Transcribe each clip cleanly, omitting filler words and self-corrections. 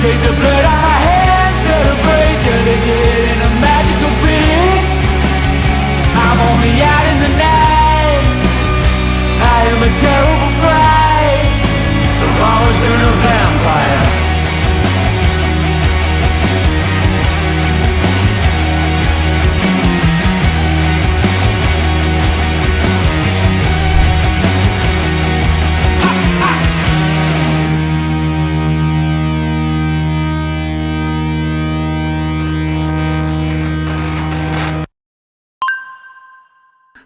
Take the blood out my hands, celebrate, gonna get in a magical feast. I'm only out in the night, I am a terrible fright. I've always been a vampire.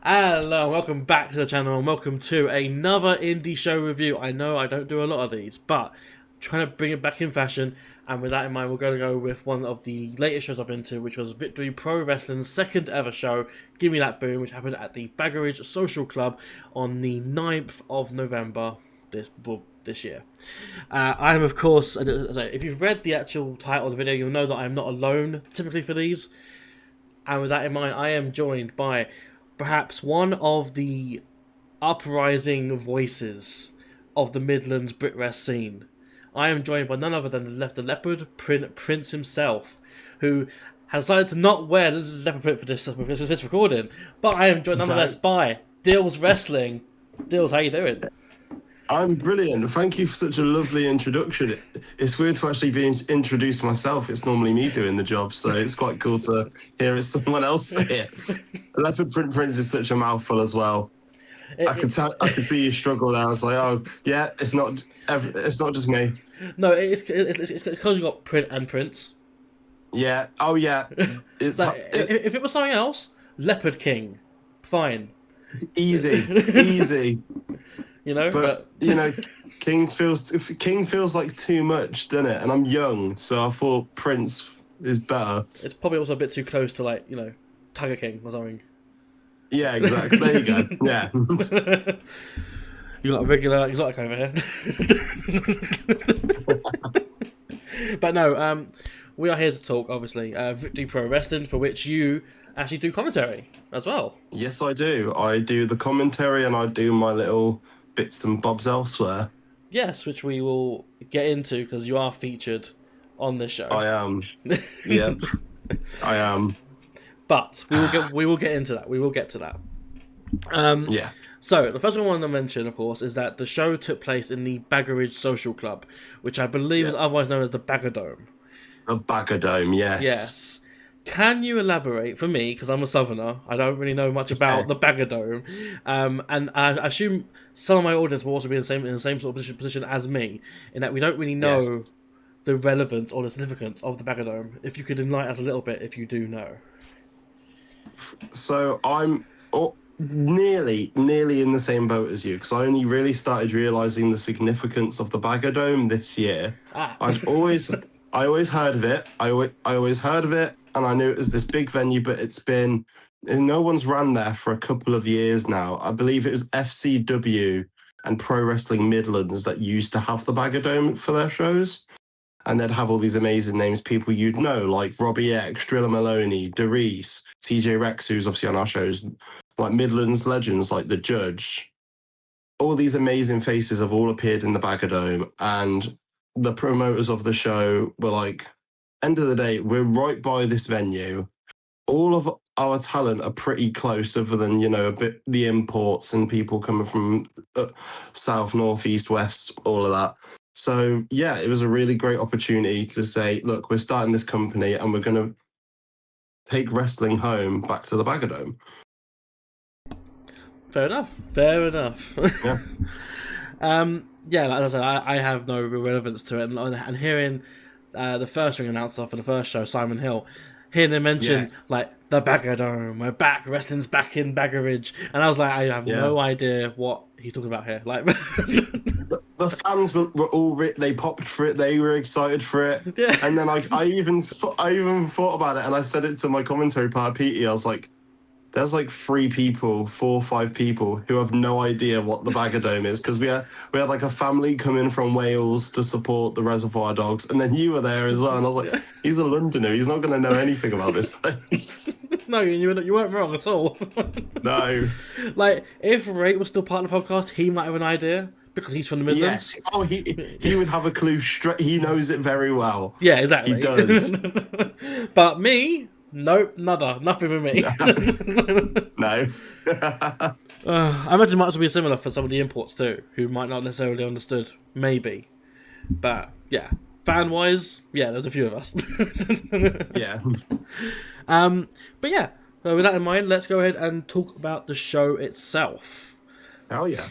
Hello, welcome back to the channel and welcome to another Indy Show review. I know I don't do a lot of these, but I'm trying to bring it back in fashion, and with that in mind we're going to go with one of the latest shows I've been to, which was Victory Pro Wrestling's second ever show, Gimme That Boom, which happened at the Baggeridge Social Club on the 9th of November this year. I am, of course, if you've read the actual title of the video, you'll know that I'm not alone typically for these, and with that in mind I am joined by perhaps one of the uprising voices of the Midlands Brit Rest scene. I am joined by none other than the Leopard Print Prince himself, who has decided to not wear leopard print for this recording, but I am joined nonetheless by Dylswrestling. Dyls, how you doing? I'm brilliant. Thank you for such a lovely introduction. It's weird to actually be introduced myself. It's normally me doing the job, so it's quite cool to hear it someone else say it. Leopard Print Prince is such a mouthful as well. I could see you struggle there. I was like, oh yeah, it's not just me. No, it's because you got Print and Prince. Yeah. Oh yeah. It's if it was something else, Leopard King, fine. Easy. You know, but you know, King feels like too much, doesn't it? And I'm young, so I thought Prince is better. It's probably also a bit too close to, like, you know, Tiger King or something. Yeah, exactly. There you go. Yeah. You got a regular exotic over here. But no, we are here to talk, obviously, Victory Pro Wrestling, for which you actually do commentary as well. Yes, I do. I do the commentary and I do my little bits and bobs elsewhere. Yes, which we will get into because you are featured on this show. I am. Yep. I am. But we will get into that. We will get to that. Yeah. So the first one I want to mention, of course, is that the show took place in the Baggeridge Social Club, which I believe is otherwise known as the Baggerdome. The Baggerdome, yes. Yes. Can you elaborate for me, because I'm a southerner, I don't really know much about the Baggerdome, and I assume some of my audience will also be in the same sort of position as me, in that we don't really know the relevance or the significance of the Baggerdome. If you could enlighten us a little bit, if you do know. So I'm nearly in the same boat as you, because I only really started realising the significance of the Baggerdome this year. I always heard of it. I always heard of it. And I knew it was this big venue, but no one's ran there for a couple of years now. I believe it was HCW and Pro Wrestling Midlands that used to have the Baggerdome for their shows. And they'd have all these amazing names, people you'd know, like Robbie X, Drilla Maloney, Derice, TJ Rex, who's obviously on our shows, like Midlands legends, like The Judge. All these amazing faces have all appeared in the Baggerdome. And the promoters of the show were like, end of the day, we're right by this venue. All of our talent are pretty close, other than, you know, a bit the imports and people coming from south, north, east, west, all of that. So yeah, it was a really great opportunity to say, look, we're starting this company and we're going to take wrestling home back to the Baggerdome. Fair enough. Yeah. Yeah, like I said, I have no real relevance to it, and hearing the first ring announcer for the first show, Simon Hill, hearing him mention like the Baggerdome, we're back, wrestling's back in Baggeridge, and I was like, I have no idea what he's talking about here. Like, the fans were all they popped for it, they were excited for it, and then I even thought about it, and I said it to my commentary partner Petey. I was like, there's like 4 or 5 people who have no idea what the Baggerdome is, because we had like a family come in from Wales to support the Reservoir Dogs, and then you were there as well, and I was like, he's a Londoner, he's not going to know anything about this place. No, you weren't wrong at all. No. Like, if Ray was still part of the podcast, he might have an idea, because he's from the Midlands. Yes. Oh, he would have a clue straight. He knows it very well. Yeah, exactly. He does. But me, nope, nada, nothing with me. No. I imagine it might also be similar for some of the imports too, who might not necessarily understood, maybe. But yeah, fan wise, yeah, there's a few of us. Yeah. But yeah, with that in mind, let's go ahead and talk about the show itself. Oh yeah.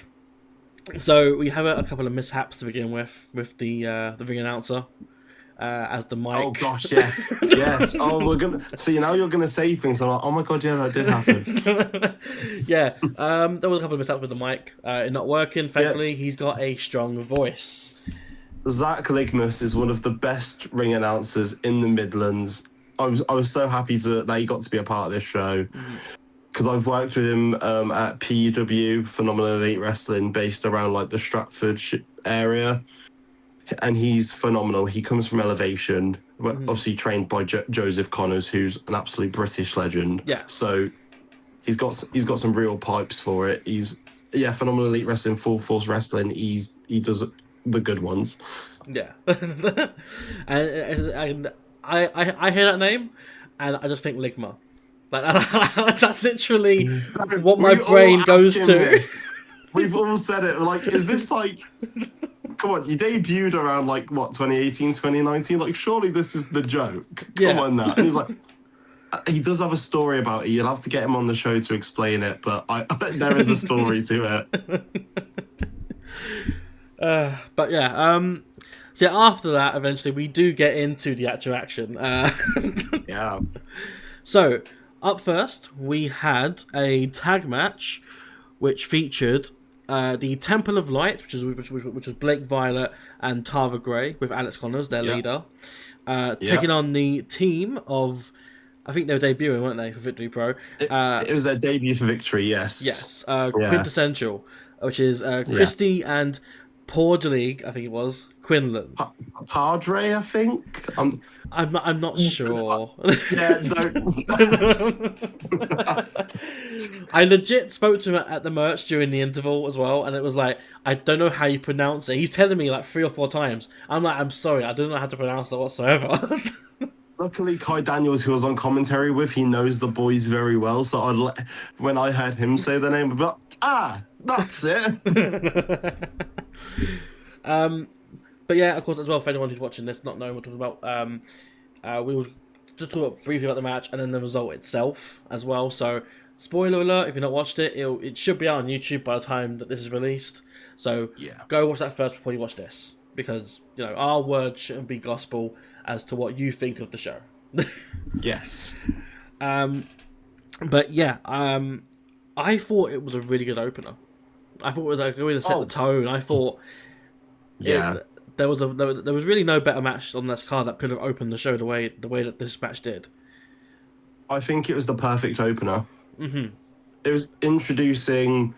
So we have a couple of mishaps to begin with the ring announcer as the mic. Oh gosh, yes, yes. Oh, we're gonna see now. You're gonna say things. I'm like, oh my god, yeah, that did happen. Yeah, there was a couple of mishaps with the mic. It not working. Thankfully, he's got a strong voice. Zach Ligmus is one of the best ring announcers in the Midlands. I was so happy that he got to be a part of this show. Because I've worked with him at PEW, Phenomenal Elite Wrestling, based around like the Stratford area, and he's phenomenal. He comes from Elevation, obviously trained by Joseph Connors, who's an absolute British legend. Yeah. So he's got some real pipes for it. He's Phenomenal Elite Wrestling, Full Force Wrestling. He does the good ones. Yeah, and I hear that name, and I just think Ligma. Like, that's literally what my brain goes to. This. We've all said it. Like, is this like... Come on, you debuted around, like, what, 2018, 2019? Like, surely this is the joke. Come on now. And he's like... He does have a story about it. You'll have to get him on the show to explain it, but there is a story to it. But yeah, so after that, eventually, we do get into the actual action. Yeah. So... Up first, we had a tag match, which featured the Temple of Light, which was Blake Violet and Tara Gray, with Alex Connors, their leader, taking on the team of, I think they were debuting, weren't they, for Victory Pro? It was their debut for Victory, yes. Yes, Quintessential, which is Christy and Portleague, I think it was, Quinlan. Padre, I think. I'm not sure. Yeah, don't. I legit spoke to him at the merch during the interval as well, and it was like, I don't know how you pronounce it. He's telling me like 3 or 4 times. I'm like, I'm sorry, I don't know how to pronounce it whatsoever. Luckily, Kai Daniels, who was on commentary with, he knows the boys very well. So when I heard him say the name, I'd be like, that's it. But yeah, of course, as well, for anyone who's watching this, not knowing what we're talking about, we will just talk briefly about the match and then the result itself as well. So, spoiler alert, if you've not watched it, it should be out on YouTube by the time that this is released. So, go watch that first before you watch this. Because, our word shouldn't be gospel as to what you think of the show. Yes. But yeah, I thought it was a really good opener. I thought it was like a way to set the tone. I thought... Yeah. There was really no better match on this card that could have opened the show the way that this match did. I think it was the perfect opener. Mm-hmm. It was introducing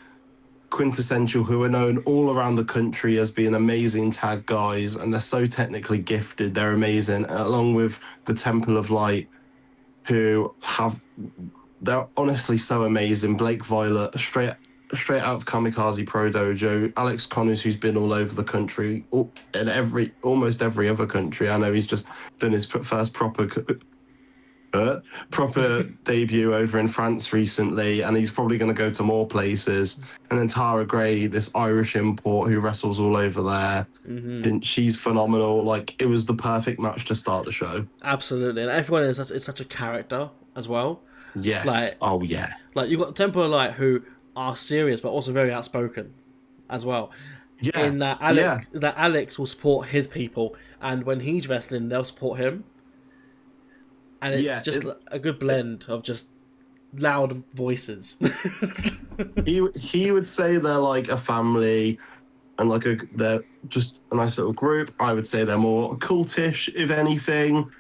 Quintessential, who are known all around the country as being amazing tag guys, and they're so technically gifted. They're amazing, along with the Temple of Light, they're honestly so amazing. Blake Violet, straight out of Kamikaze Pro Dojo. Alex Connors, who's been all over the country, in almost every other country. I know he's just done his first proper debut over in France recently, and he's probably going to go to more places. And then Tara Gray, this Irish import who wrestles all over there. Mm-hmm. And she's phenomenal. Like, it was the perfect match to start the show. Absolutely, and everyone is such a character as well. Yes. Like, you've got Temple of Light, who are serious but also very outspoken as well. Yeah. In that Alex will support his people, and when he's wrestling, they'll support him. And it's just a good blend of just loud voices. he would say they're like a family, and they're just a nice little group. I would say they're more cultish, if anything,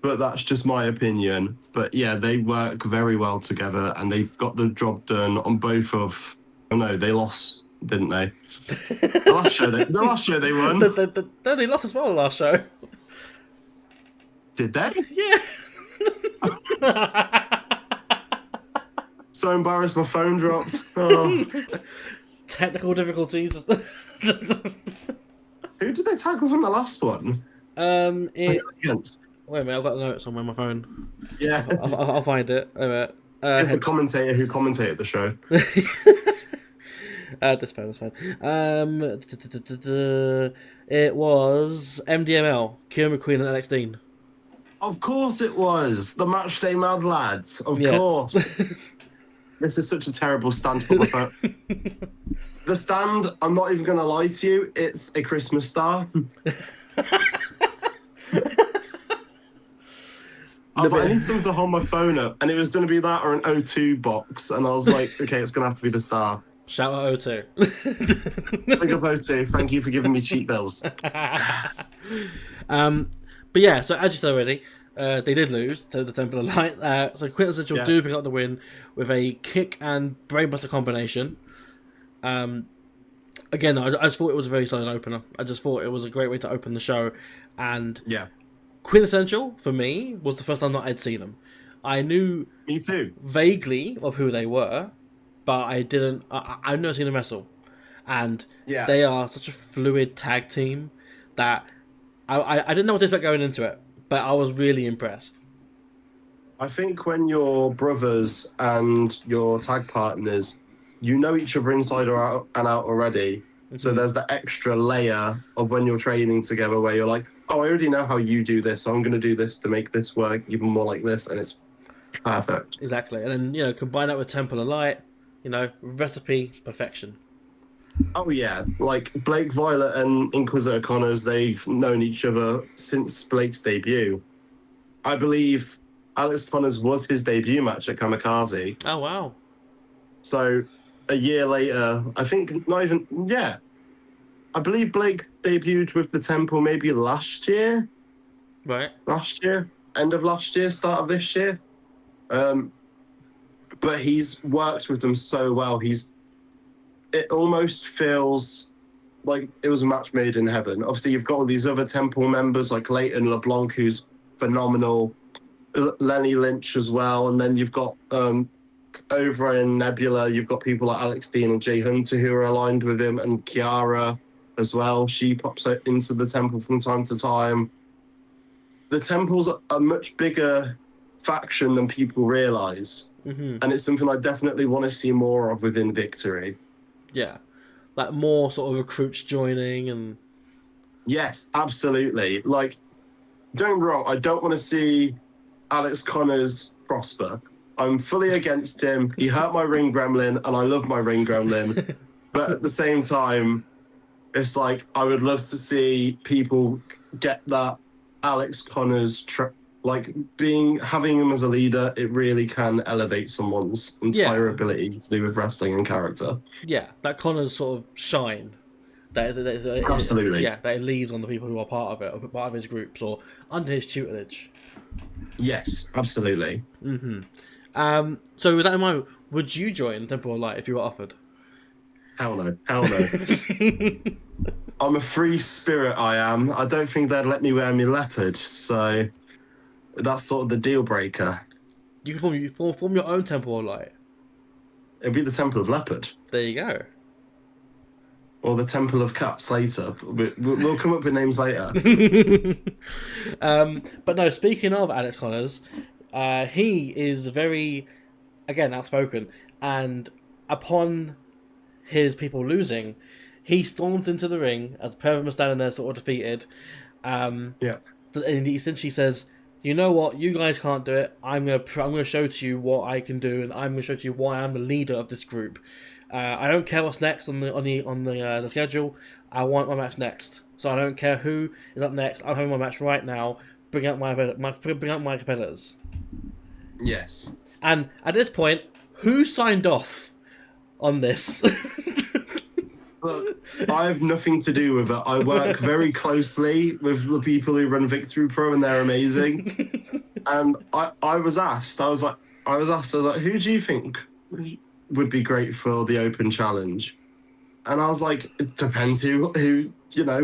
but that's just my opinion. But yeah, they work very well together, and they've got the job done on both of... Oh no, they lost, didn't they? The last show they won. No, they lost as well last show. Did they? Yeah. So embarrassed, my phone dropped. Oh. technical difficulties. Who did they tackle from the last one? Against? Wait a minute, I've got the notes on my phone. Yeah. I'll find it. Wait a minute. It's the commentator who commentated the show. That's fine. It was MDML, Kieran McQueen and Alex Dean. Of course it was. The Match Day Mad Lads. Of course. This is such a terrible stand to put my phone. The stand, I'm not even going to lie to you, it's a Christmas star. I was like, I need something to hold my phone up. And it was going to be that or an O2 box. And I was like, okay, it's going to have to be the star. Shout out O2. Big up O2. Thank you for giving me cheap bills. But yeah, so as you said already, they did lose to the Temple of Light. So Quintessential do pick up the win with a kick and brainbuster combination. Again, I just thought it was a very solid opener. I just thought it was a great way to open the show. And Quintessential, for me, was the first time that I'd seen them. I knew me too vaguely of who they were, but I didn't. I've never seen them wrestle. And they are such a fluid tag team that I didn't know what to expect going into it, but I was really impressed. I think when you're brothers and your tag partners, you know each other inside or out and out already. Mm-hmm. So there's the extra layer of when you're training together where you're like, oh, I already know how you do this, so I'm going to do this to make this work even more like this, and it's perfect. Exactly. And then, combine that with Temple of Light, recipe perfection. Oh, yeah. Like, Blake Violet and Inquisitor Connors, they've known each other since Blake's debut. I believe Alex Connors was his debut match at Kamikaze. Oh, wow. So, a year later, I think not even... Yeah. I believe Blake debuted with the Temple maybe last year. Right. Last year. End of last year, start of this year. But he's worked with them so well. It almost feels like it was a match made in heaven. Obviously, you've got all these other Temple members like Leighton LeBlanc, who's phenomenal. Lenny Lynch as well. And then you've got over in Nebula, you've got people like Alex Dean and Jay Hunter who are aligned with him, and Kiara as well. She pops out into the Temple from time to time. The Temple's a much bigger faction than people realise. Mm-hmm. And it's something I definitely want to see more of within Victory. Yeah. Like more sort of recruits joining and... Yes, absolutely. Like, don't get me wrong, I don't want to see Alex Connors prosper. I'm fully against him. He hurt my ring gremlin, and I love my ring gremlin. But at the same time, it's like I would love to see people get that Alex Connors having him as a leader. It really can elevate someone's entire ability to do with wrestling and character. Yeah, that Connors sort of shine. Absolutely. That it leaves on the people who are part of it, or part of his groups, or under his tutelage. Yes, absolutely. Mm-hmm. So with that in mind, would you join Temple of Light if you were offered? Hell no. I'm a free spirit, I am. I don't think they'd let me wear my leopard, so that's sort of the deal breaker. You can form your own Temple of Light. It'd be the Temple of Leopard. There you go. Or the Temple of Cats later. We'll come up with names later. But no, speaking of Alex Connors, he is very, again, outspoken. And upon his people losing, he stormed into the ring as a pair of them standing there sort of defeated. And he essentially says, you know what, you guys can't do it. I'm gonna show to you what I can do, and I'm gonna show to you why I'm the leader of this group. I don't care what's next on the schedule. I want my match next. So I don't care who is up next. I'm having my match right now. Bring out my competitors. Yes. And at this point, who signed off on this? Look, I have nothing to do with it. I work very closely with the people who run Victory Pro, and they're amazing. And I was asked, who do you think would be great for the Open Challenge? And I was like, it depends who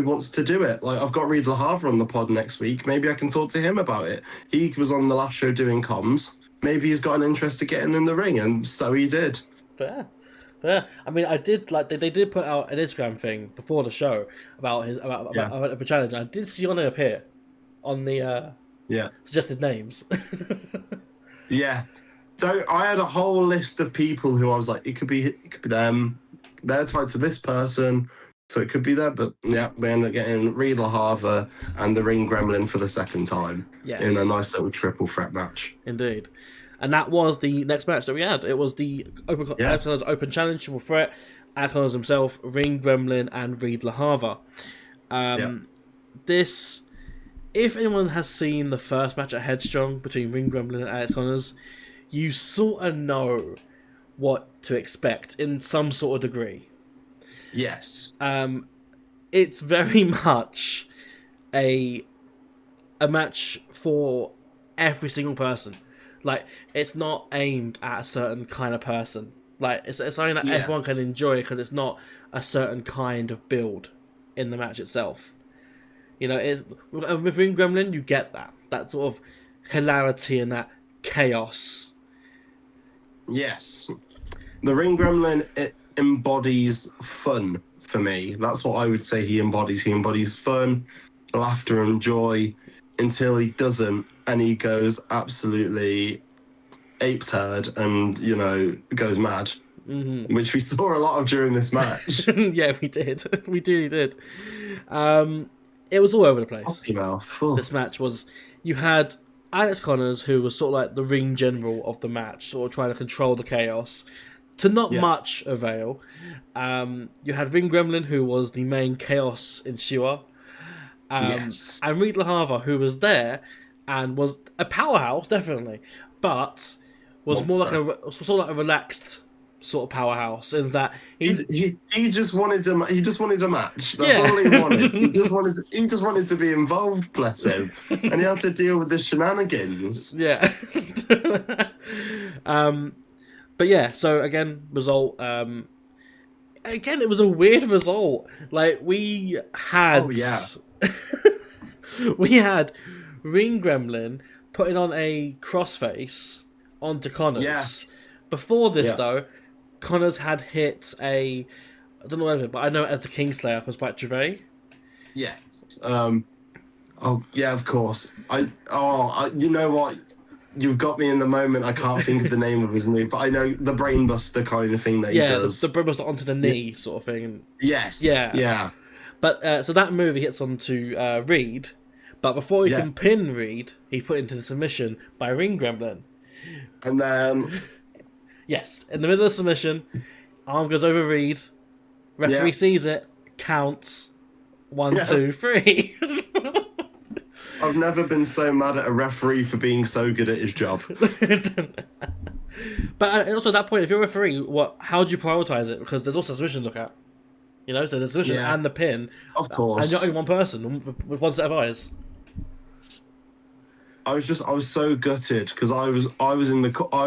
wants to do it. Like, I've got Reed LaHava on the pod next week. Maybe I can talk to him about it. He was on the last show doing comms. Maybe he's got an interest in getting in the ring, and so he did. Fair. But yeah, I mean, I did like they did put out an Instagram thing before the show about about a challenge. I did see on it appear on the Yeah. suggested names. Yeah. So I had a whole list of people who I was like, it could be them. They're tied to this person, so it could be them. But yeah, we ended up getting Reed LaHava and the Ring Gremlin for the second time in a nice little triple threat match. Indeed. And that was the next match that we had. It was the Open Challenge, Triple Threat, Icons himself, Ring Gremlin, and Reed LaHava. This, if anyone has seen the first match at Headstrong between Ring Gremlin and Alex Connors, you sort of know what to expect in some sort of degree. Yes. It's very much a match for every single person. Like, it's not aimed at a certain kind of person. Like, it's something that everyone can enjoy because it's not a certain kind of build in the match itself. You know, with Ring Gremlin, you get that sort of hilarity and that chaos. Yes. The Ring Gremlin, it embodies fun for me. That's what I would say he embodies. He embodies fun, laughter, and joy until he doesn't, and he goes absolutely ape turd and, you know, goes mad. Mm-hmm. Which we saw a lot of during this match. Yeah, we did. We did. It was all over the place. This match was... You had Alex Connors, who was sort of like the ring general of the match, sort of trying to control the chaos, to not much avail. You had Ring Gremlin, who was the main chaos ensuer. And Reed LaHava, who was there and was a powerhouse, definitely, but was more like a relaxed sort of powerhouse in that he just wanted a match. That's all he wanted. He just wanted to be involved, bless him, and he had to deal with the shenanigans. Yeah. But yeah, so again, result. Again, it was a weird result. Like we had. We had Ring Gremlin putting on a crossface onto Connors. Yeah. Before this, though, Connors had hit I don't know whether, but I know it as the Kingslayer for Spike Gervais. Yeah. Oh, yeah, of course. You know what? You've got me in the moment. I can't think of the name of his move, but I know the Brainbuster kind of thing that he does. The Brainbuster onto the knee sort of thing. Yes. Yeah. But so that move he hits onto Reed, but before he can pin Reed, he put into the submission by Ring Gremlin. And then... Yes, in the middle of the submission, arm goes over Reed, referee sees it, counts, 1, 2, 3. I've never been so mad at a referee for being so good at his job. But also at that point, if you're a referee, how do you prioritise it? Because there's also a submission to look at. You know, so there's the submission and the pin. Of course. And you're only one person with one set of eyes. I was so gutted because I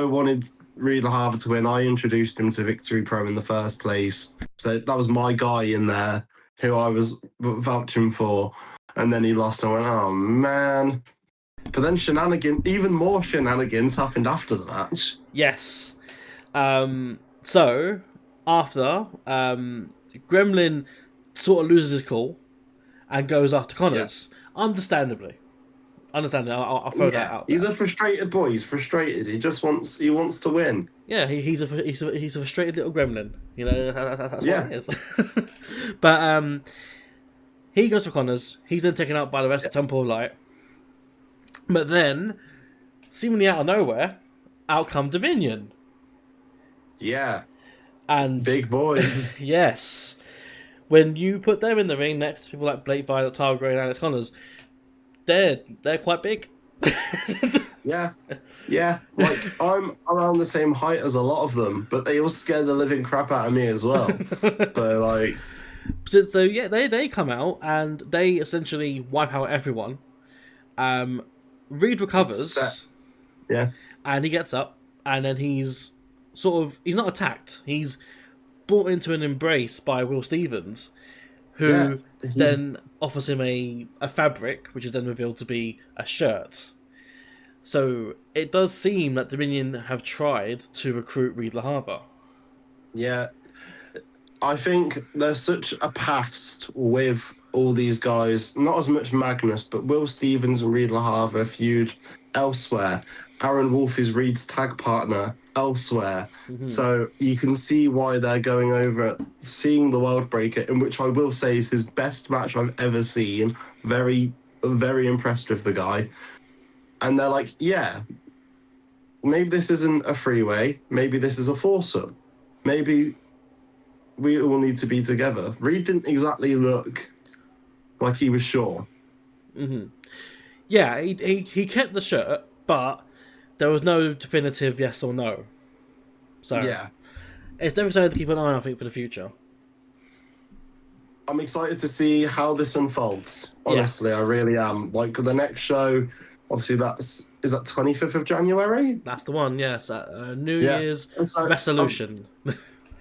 wanted Reed LaHava to win. I introduced him to Victory Pro in the first place. So that was my guy in there who I was vouching for. And then he lost and I went, oh man. But then even more shenanigans happened after the match. Yes. So, after, Gremlin sort of loses his cool and goes after Connors. Understandably. I'll throw that out there. He's a frustrated boy. He's frustrated. He wants to win. Yeah, he's a frustrated little gremlin. You know, that's what it is. But he goes for Connors. He's then taken out by the rest of Temple of Light. But then, seemingly out of nowhere, out come Dominion. Yeah. And big boys. Yes. When you put them in the ring next to people like Blake Violet, Tara Gray, and Alex Connors, they're quite big. Yeah. Like, I'm around the same height as a lot of them, but they all scare the living crap out of me as well. So yeah, they come out and they essentially wipe out everyone. Reed recovers. Yeah. And he gets up, and then he's not attacked. He's brought into an embrace by Will Stevens, who then offers him a fabric, which is then revealed to be a shirt. So it does seem that Dominion have tried to recruit Reed LaHava. Yeah, I think there's such a past with all these guys, not as much Magnus, but Will Stevens and Reed LaHava feud elsewhere. Aaron Wolf is Reed's tag partner elsewhere. Mm-hmm. So you can see why they're going over, seeing the World Breaker, in which I will say is his best match I've ever seen. Very, very impressed with the guy. And they're like, yeah, maybe this isn't a freeway. Maybe this is a foursome. Maybe we all need to be together. Reed didn't exactly look like he was sure. Mm-hmm. Yeah, he kept the shirt, but there was no definitive yes or no. So Yeah. It's definitely something to keep an eye on, I think, for the future. I'm excited to see how this unfolds. Honestly, I really am. Like the next show, obviously is that 25th of January? That's the one, yes. New Year's resolution.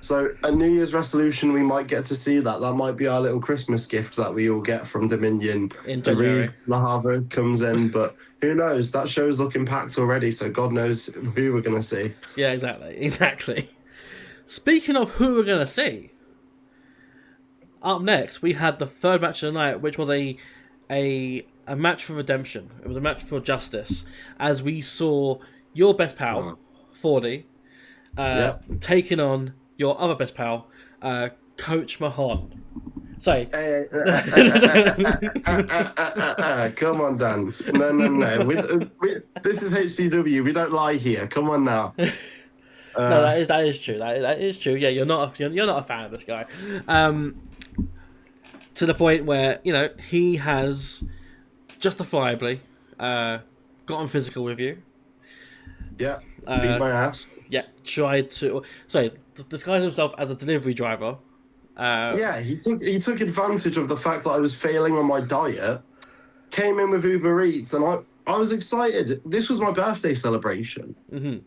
So a New Year's resolution, we might get to see that. That might be our little Christmas gift that we all get from Dominion. In January. LaHava comes in, but who knows? That show's looking packed already, so God knows who we're going to see. Yeah, exactly. Speaking of who we're going to see, up next we had the third match of the night, which was a match for redemption. It was a match for justice, as we saw your best pal, 40, taking on your other best pal, Coach Mahon. Sorry. Come on, Dan. No. This is HCW. We don't lie here. Come on now. No, that is true. That is true. Yeah, you're not a fan of this guy. To the point where, he has justifiably gotten physical with you. Yeah, beat my ass. Yeah, tried to disguise himself as a delivery driver. He took advantage of the fact that I was failing on my diet, came in with Uber Eats, and I was excited. This was my birthday celebration. Mm-hmm.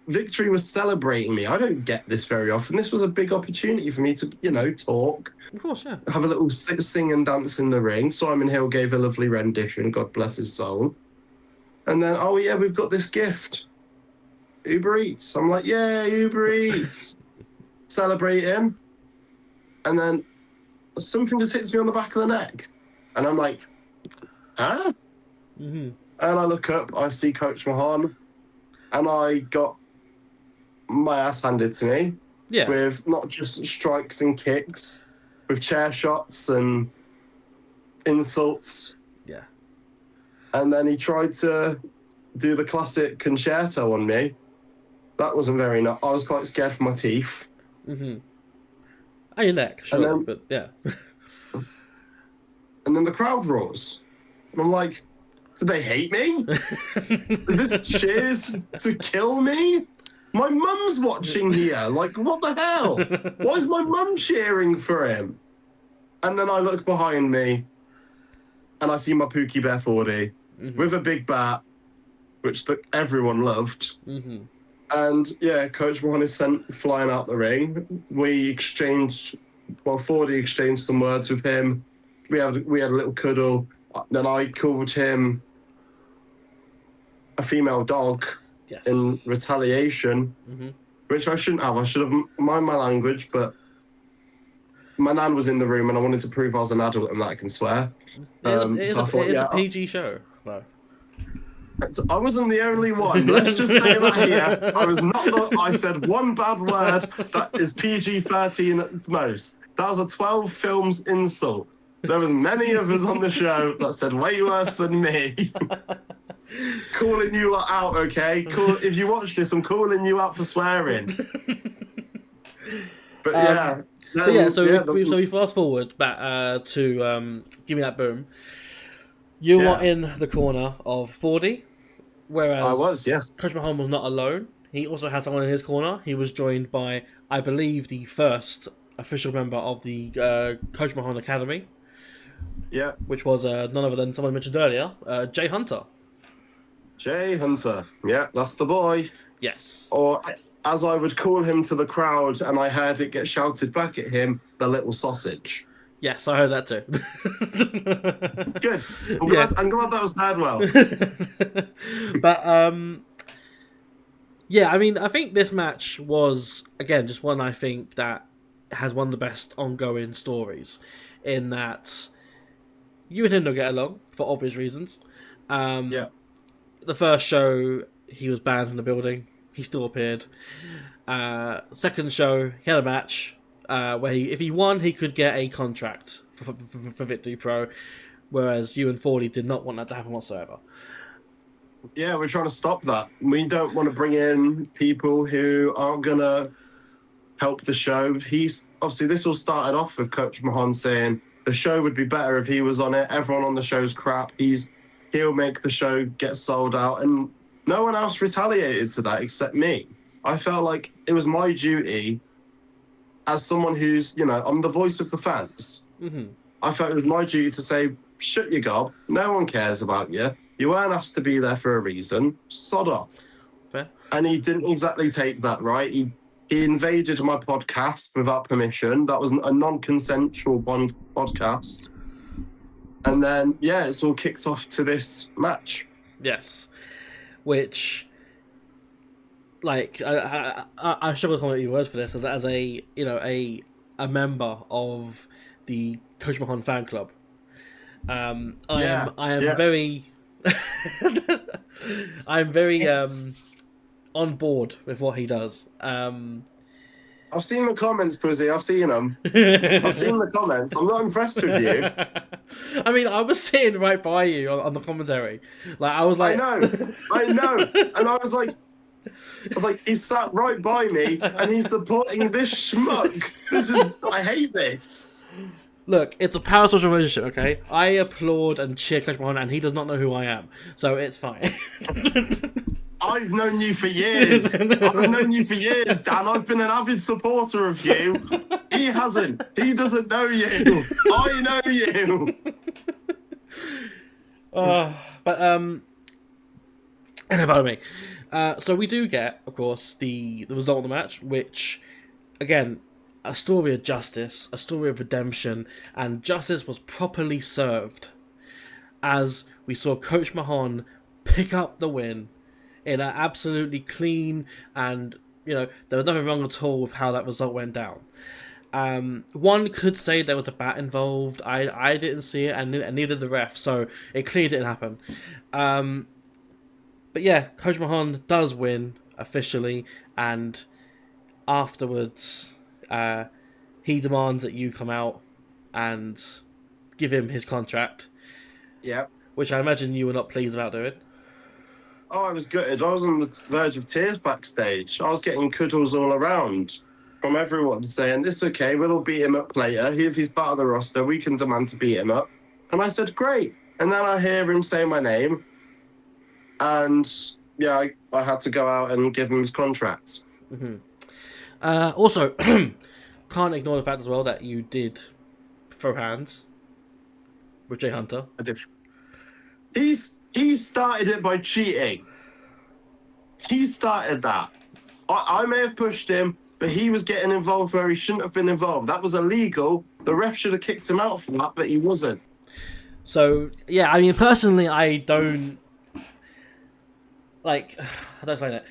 Victory was celebrating me. I don't get this very often. This was a big opportunity for me to, talk. Of course, yeah. Have a little sing and dance in the ring. Simon Hill gave a lovely rendition, God bless his soul. And then, we've got this gift. Uber Eats. I'm like, yeah, Uber Eats. Celebrate him. And then something just hits me on the back of the neck. And I'm like, huh? Mm-hmm. And I look up, I see Coach Mahon, and I got my ass handed to me. Yeah. With not just strikes and kicks, with chair shots and insults. Yeah. And then he tried to do the classic concerto on me. That wasn't very nice. I was quite scared for my teeth. Mm-hmm. And your neck, sure, but yeah. And then the crowd roars. And I'm like, do they hate me? Is this cheers to kill me? My mum's watching here. Like, what the hell? Why is my mum cheering for him? And then I look behind me and I see my Pookie Bear 40 with a big bat, which everyone loved. Mm-hmm. And yeah, Coach Mahon is sent flying out the ring. We exchanged, 40 exchanged some words with him. We had a little cuddle. Then I called him a female dog in retaliation, which I shouldn't have. I should have mind my language, but my nan was in the room and I wanted to prove I was an adult and that I can swear. It is a PG show, though. I wasn't the only one. Let's just say that here. I was not. I said one bad word that is PG-13 at most. That was a 12 films insult. There was many of us on the show that said way worse than me. Calling you lot out, okay? If you watch this, I'm calling you out for swearing. But so we fast forward back to Gimme That Boom. You were in the corner of 40, whereas I was, yes. Coach Mahon was not alone. He also had someone in his corner. He was joined by, I believe, the first official member of the Coach Mahon Academy. Yeah. Which was none other than someone mentioned earlier, Jay Hunter. Jay Hunter. Yeah, that's the boy. Yes. Or, as I would call him to the crowd, and I heard it get shouted back at him, the little sausage. Yes, I heard that too. Good. I'm glad that was heard well. But, I mean, I think this match was, again, just one I think that has one of the best ongoing stories, in that you and him don't get along for obvious reasons. Yeah. The first show, he was banned from the building. He still appeared. Second show, he had a match where if he won, he could get a contract for Victory Pro, whereas you and Fordy did not want that to happen whatsoever. Yeah, we're trying to stop that. We don't want to bring in people who aren't going to help the show. Obviously, this all started off with Coach Mahon saying the show would be better if he was on it. Everyone on the show's crap. He'll make the show get sold out. And no one else retaliated to that except me. I felt like it was my duty as someone who's, I'm the voice of the fans. Mm-hmm. I felt it was my duty to say, shut your gob. No one cares about you. You weren't asked to be there for a reason. Sod off. Fair. And he didn't exactly take that right. He invaded my podcast without permission. That was a non-consensual podcast. And then, it's all kicked off to this match. Yes. Which, like, I struggle to comment your words for this as a member of the Coach Mahon fan club. I am very I'm very on board with what he does. I've seen the comments, Pussy. I've seen them. I've seen the comments. I'm not impressed with you. I mean, I was sitting right by you on the commentary. Like, I was like, I know, and I was like, he's sat right by me, and he's supporting this schmuck. I hate this. Look, it's a parasocial relationship, okay? I applaud and cheer Coach Mahon, and he does not know who I am, so it's fine. I've known you for years. Dan. I've been an avid supporter of you. He hasn't. He doesn't know you. I know you. Pardon me. So we do get, of course, the result of the match, which, again, a story of justice, a story of redemption, and justice was properly served as we saw Coach Mahon pick up the win in an absolutely clean, and there was nothing wrong at all with how that result went down. One could say there was a bat involved. I didn't see it, and neither did the ref, so it clearly didn't happen. But yeah, Coach Mahon does win officially, and afterwards he demands that you come out and give him his contract. Yeah. Which I imagine you were not pleased about doing. Oh, I was gutted. I was on the verge of tears backstage. I was getting cuddles all around from everyone saying, it's okay, we'll beat him up later. If he's part of the roster, we can demand to beat him up. And I said, great. And then I hear him say my name. And, I had to go out and give him his contract. Mm-hmm. Also, can't ignore the fact as well that you did throw hands with Jay Hunter. I did. He started it by cheating. He started that. I may have pushed him, but he was getting involved where he shouldn't have been involved. That was illegal. The ref should have kicked him out for that, but he wasn't. So, yeah, I mean, personally, I don't... Like, I don't find it.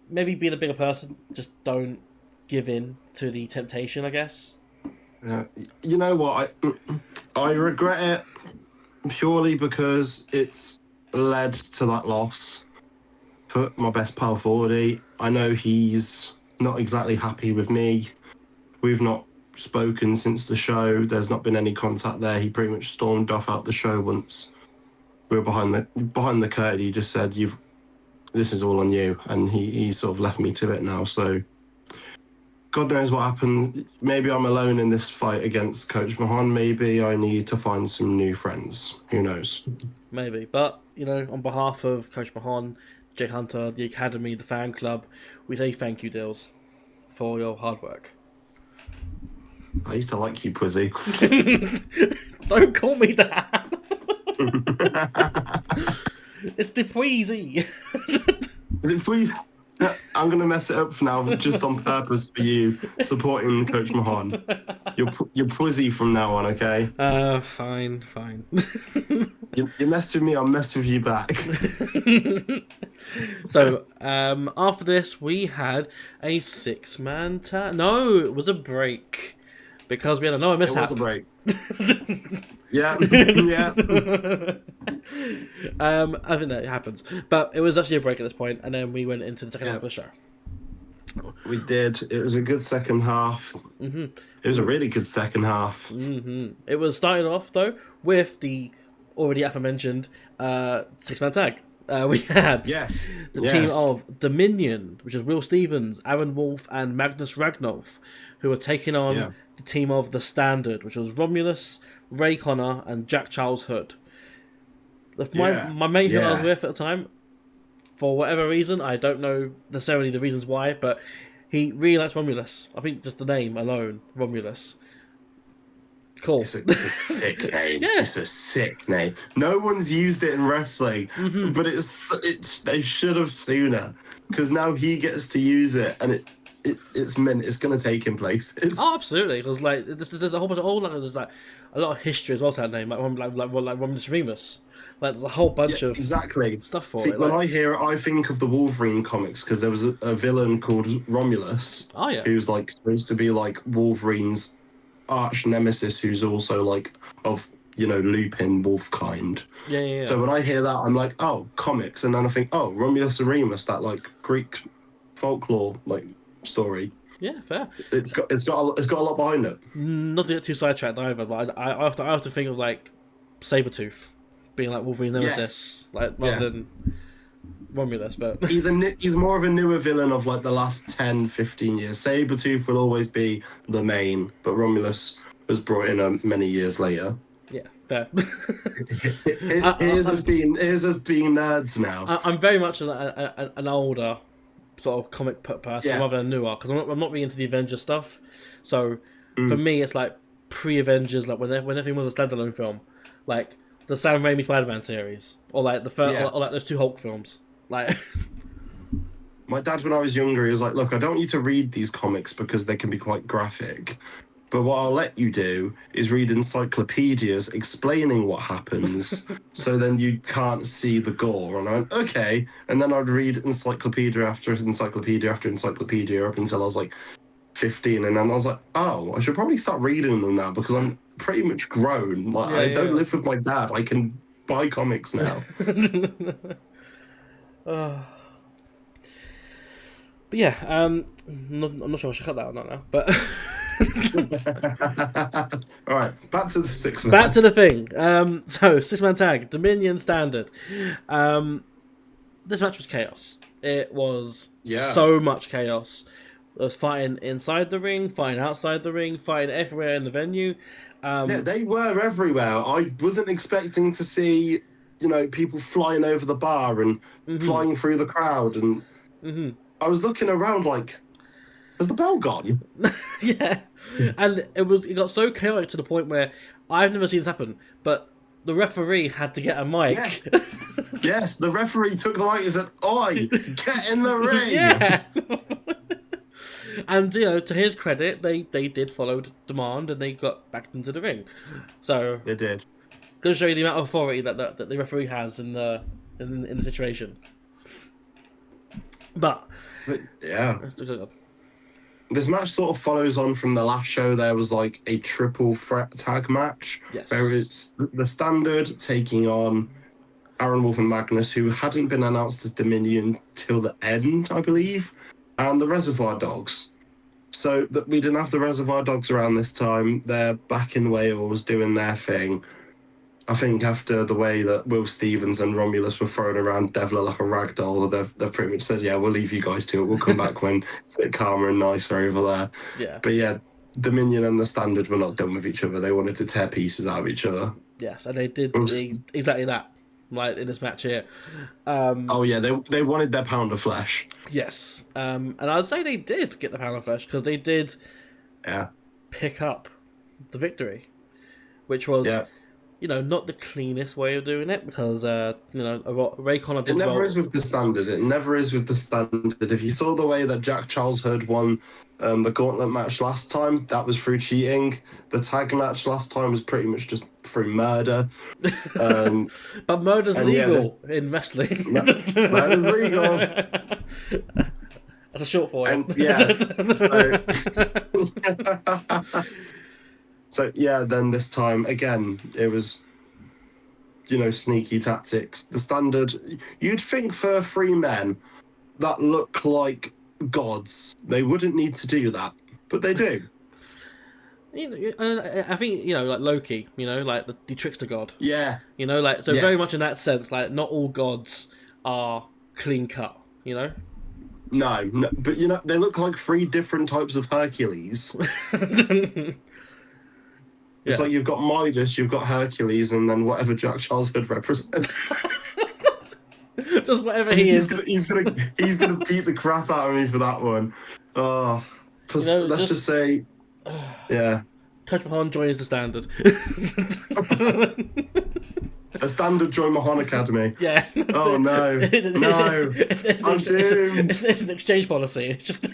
Maybe being a bigger person, just don't give in to the temptation, I guess. Yeah. You know what? I regret it purely because it's led to that loss for my best pal Fordy. I know he's not exactly happy with me. We've not spoken since the show. There's not been any contact there. He pretty much stormed off out the show once we were behind the curtain. He just said, this is all on you, and he sort of left me to it now. So God knows what happened. Maybe I'm alone in this fight against Coach Mahon. Maybe I need to find some new friends. Who knows? Maybe. But, on behalf of Coach Mahon, Jay Hunter, the Academy, the fan club, we say thank you, Dils, for your hard work. I used to like you, Pussy. Don't call me that. It's the Tweezy. Is it Tweezy? I'm going to mess it up for now, just on purpose for you, supporting Coach Mahon. You're Pussy from now on, okay? Fine. You messed with me, I'll mess with you back. So after this, we had a 6-man tag. No, it was a break because we had another mishap. It was a break. Yeah, yeah. I think that happens, but it was actually a break at this point, and then we went into the second half of the show. We did. It was a good second half. Mm-hmm. It was a really good second half. Mm-hmm. It was started off though with the already aforementioned 6-man tag. We had the team of Dominion, which is Will Stevens, Aaron Wolf, and Magnus Ragnolf, who were taking on the team of The Standard, which was Romulus, Ray Connor, and Jack Charles Hood. My mate who I was with at the time, for whatever reason, I don't know necessarily the reasons why, but he really likes Romulus. I think just the name alone, Romulus. Cool. It's a sick name. Yeah. It's a sick name. No one's used it in wrestling, but they should have sooner, because now he gets to use it, and it's meant it's going to take him places. Oh, absolutely. Because like there's a whole bunch of there's like a lot of history as well to that name, like Romulus Remus. Like there's a whole bunch of stuff for it. When I hear it, I think of the Wolverine comics, because there was a villain called Romulus. Oh yeah. Who's like supposed to be like Wolverine's arch nemesis, who's also like of Lupin wolf kind. Yeah. So when I hear that, I'm like, oh, comics, and then I think, oh, Romulus and Remus, that like Greek folklore like story. Yeah, fair. It's got a lot behind it. Not to get too sidetracked either, but I have to think of like Sabretooth being like Wolverine's nemesis, rather than Romulus. But he's more of a newer villain of like the last 10-15 years. Sabretooth will always be the main, but Romulus was brought in many years later. Yeah, fair. Here's us being nerds now. I'm very much an older sort of comic person rather than newer, because I'm not really into the Avengers stuff. So for me, it's like pre-Avengers, like when everything was a standalone film, like the Sam Raimi Spider-Man series, or like the first, or like those 2 Hulk films. Like, my dad, when I was younger, he was like, "Look, I don't want you to read these comics because they can be quite graphic. But what I'll let you do is read encyclopedias explaining what happens, so then you can't see the gore." And I went, okay. And then I'd read encyclopedia after encyclopedia after encyclopedia up until I was like 15. And then I was like, oh, I should probably start reading them now, because I'm pretty much grown. Like, I don't live with my dad. I can buy comics now. But yeah, I'm not sure I should cut that or not now, but... All right, back to the 6-man. Back to the thing. So 6-man tag, Dominion Standard. This match was chaos. It was so much chaos. There was fighting inside the ring, fighting outside the ring, fighting everywhere in the venue. They were everywhere. I wasn't expecting to see, people flying over the bar and flying through the crowd, and I was looking around like, has the bell gone? Yeah, and it got so chaotic to the point where I've never seen this happen, but the referee had to get a mic. Yeah. Yes, the referee took the mic and said, "Oi, get in the ring!" Yeah. And to his credit, they did follow demand and they got back into the ring. So they did. Does show you the amount of authority that the referee has in the situation. But yeah. This match sort of follows on from the last show. There was like a triple threat tag match. Yes. Where it's the Standard taking on Aaron Wolf and Magnus, who hadn't been announced as Dominion till the end, I believe, and the Reservoir Dogs. So we didn't have the Reservoir Dogs around this time. They're back in Wales doing their thing. I think after the way that Will Stevens and Romulus were throwing around Devler like a ragdoll, they've pretty much said, yeah, we'll leave you guys to it. We'll come back when it's a bit calmer and nicer over there. Yeah. But yeah, Dominion and the Standard were not done with each other. They wanted to tear pieces out of each other. Yes, and they did exactly that, like in this match here. Oh yeah, they wanted their pound of flesh. Yes, and I'd say they did get the pound of flesh, because they did pick up the victory, which was not the cleanest way of doing it because Ray Connor It did never well. is with the standard. It never is with the standard. If you saw the way that Jack Charles Hood won the gauntlet match last time, that was through cheating. The tag match last time was pretty much just through murder. But murder's legal in wrestling. Murder's legal. That's a short for And so yeah, then this time again, it was, sneaky tactics. The standard, you'd think for 3 men that look like gods, they wouldn't need to do that, but they do. I think like Loki, like the trickster god. Yeah. Very much in that sense, like not all gods are clean cut. No, but they look like 3 different types of Hercules. It's like you've got Midas, you've got Hercules, and then whatever Jack Charles Hood represents. Just whatever he is. He's gonna beat the crap out of me for that one. Oh, let's just say, yeah. Coach Mahon joins the standard. A standard join Mahon Academy. Yeah. Oh no. No. It's an exchange policy. It's just.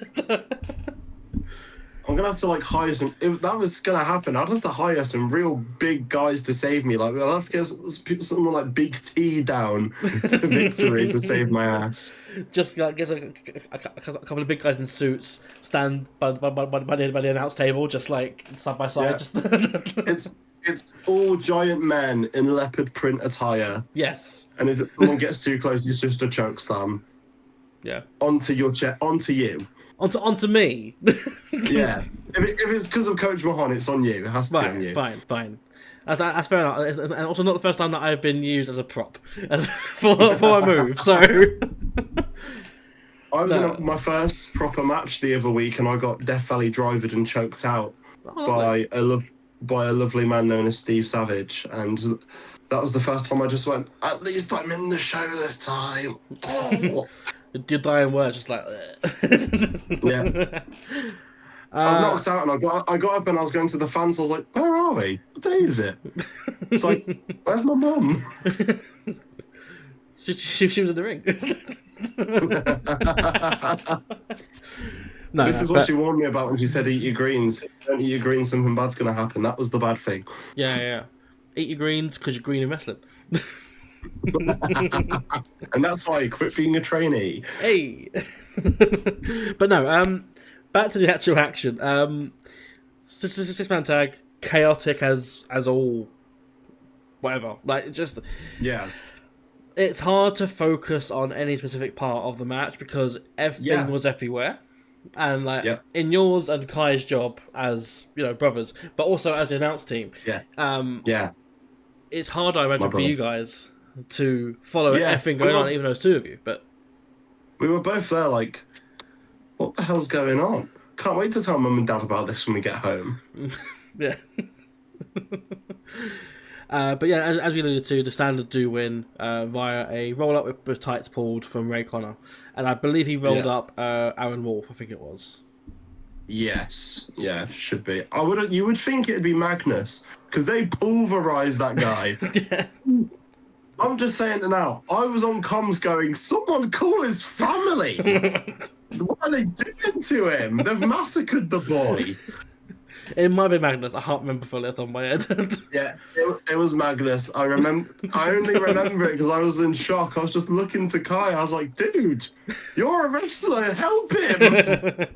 I'm gonna have to hire some. If that was gonna happen, I'd have to hire some real big guys to save me. I'd have to get someone like Big T down to victory to save my ass. Just get a couple of big guys in suits stand by the announce table, just side by side. Yeah. Just it's all giant men in leopard print attire. Yes. And if someone gets too close, it's just a choke slam. Yeah. Onto your chest, onto you. Onto me. Yeah. If it's because of Coach Mahon, it's on you. It has to be on you. Fine. That's fair enough. And also not the first time that I've been used as a prop for a move. So I was in my first proper match the other week, and I got Death Valley drivered and choked out by a lovely man known as Steve Savage, and that was the first time I just went, at least I'm in the show this time. Oh. Your dying words, just like. Yeah. I was knocked out, and I got up and I was going to the fans. I was like, "Where are we? What day is it?" It's like, "Where's my mum?" She was in the ring. No, this is what she warned me about when she said, "Eat your greens. Don't eat your greens. Something bad's gonna happen." That was the bad thing. Yeah. Eat your greens because you're green in wrestling. And that's why I quit being a trainee. Hey. But no, back to the actual action. 6-man tag, chaotic as all, whatever. Yeah. It's hard to focus on any specific part of the match because everything was everywhere. And in yours and Kai's job as brothers, but also as the announce team. Yeah. It's hard, I imagine, for you guys to follow everything going on, even though it's 2 of you. But we were both there, what the hell's going on? Can't wait to tell Mum and Dad about this when we get home. Yeah. But yeah, as we alluded to, the standard do win via a roll up with tights pulled from Ray Connor, and I believe he rolled up Aaron Wolf. I think it was. Yes, yeah, should be. You would think it'd be Magnus because they pulverized that guy. Yeah. I'm just saying it now. I was on comms going, someone call his family. What are they doing to him? They've massacred the boy. It might be Magnus. I can't remember fully off my head. Yeah, it was Magnus. I only remember it because I was in shock. I was just looking to Kai. I was like, dude, you're a wrestler. Help him.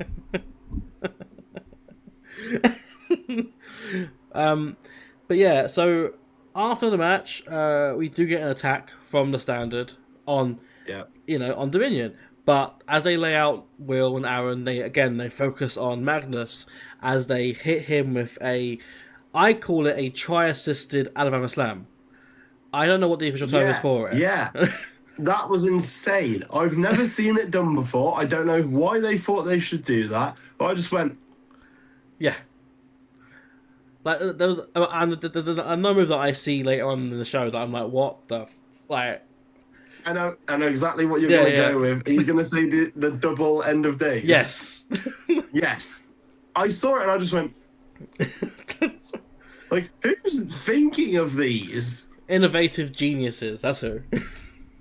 But yeah, so after the match, we do get an attack from the standard on Dominion. But as they lay out Will and Aaron, they focus on Magnus as they hit him with I call it a tri-assisted Alabama Slam. I don't know what the official term is for it. Yeah, that was insane. I've never seen it done before. I don't know why they thought they should do that, but I just went... Yeah. There was another move that I see later on in the show that I'm like, what the... I know exactly what you're going to go with. Are you going to say the double end of days? Yes. Yes. I saw it and I just went... Like, who's thinking of these? Innovative geniuses, that's who.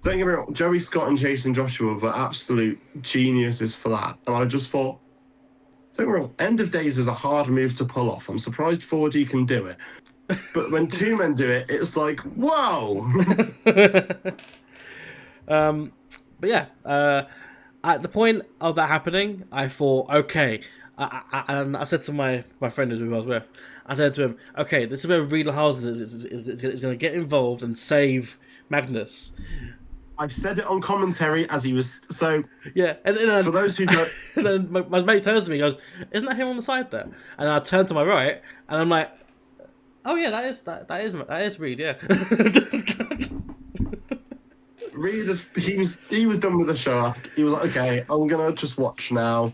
Don't get me wrong, Joey Scott and Jason Joshua were absolute geniuses for that. And I just thought, don't get me wrong, End of Days is a hard move to pull off. I'm surprised 4D can do it. But when two men do it, it's like, whoa! But yeah, at the point of that happening, I thought, okay, and I said to my friend who I was with, I said to him, okay, this is where Reed Harlison is going to get involved and save Magnus. I said it on commentary as he was, so... Yeah, and then, for those who don't... and then my mate turns to me and goes, isn't that him on the side there? And I turn to my right, and I'm like, oh yeah, that is Reed, yeah. Reed, he was done with the show after. He was like, okay, I'm gonna just watch now.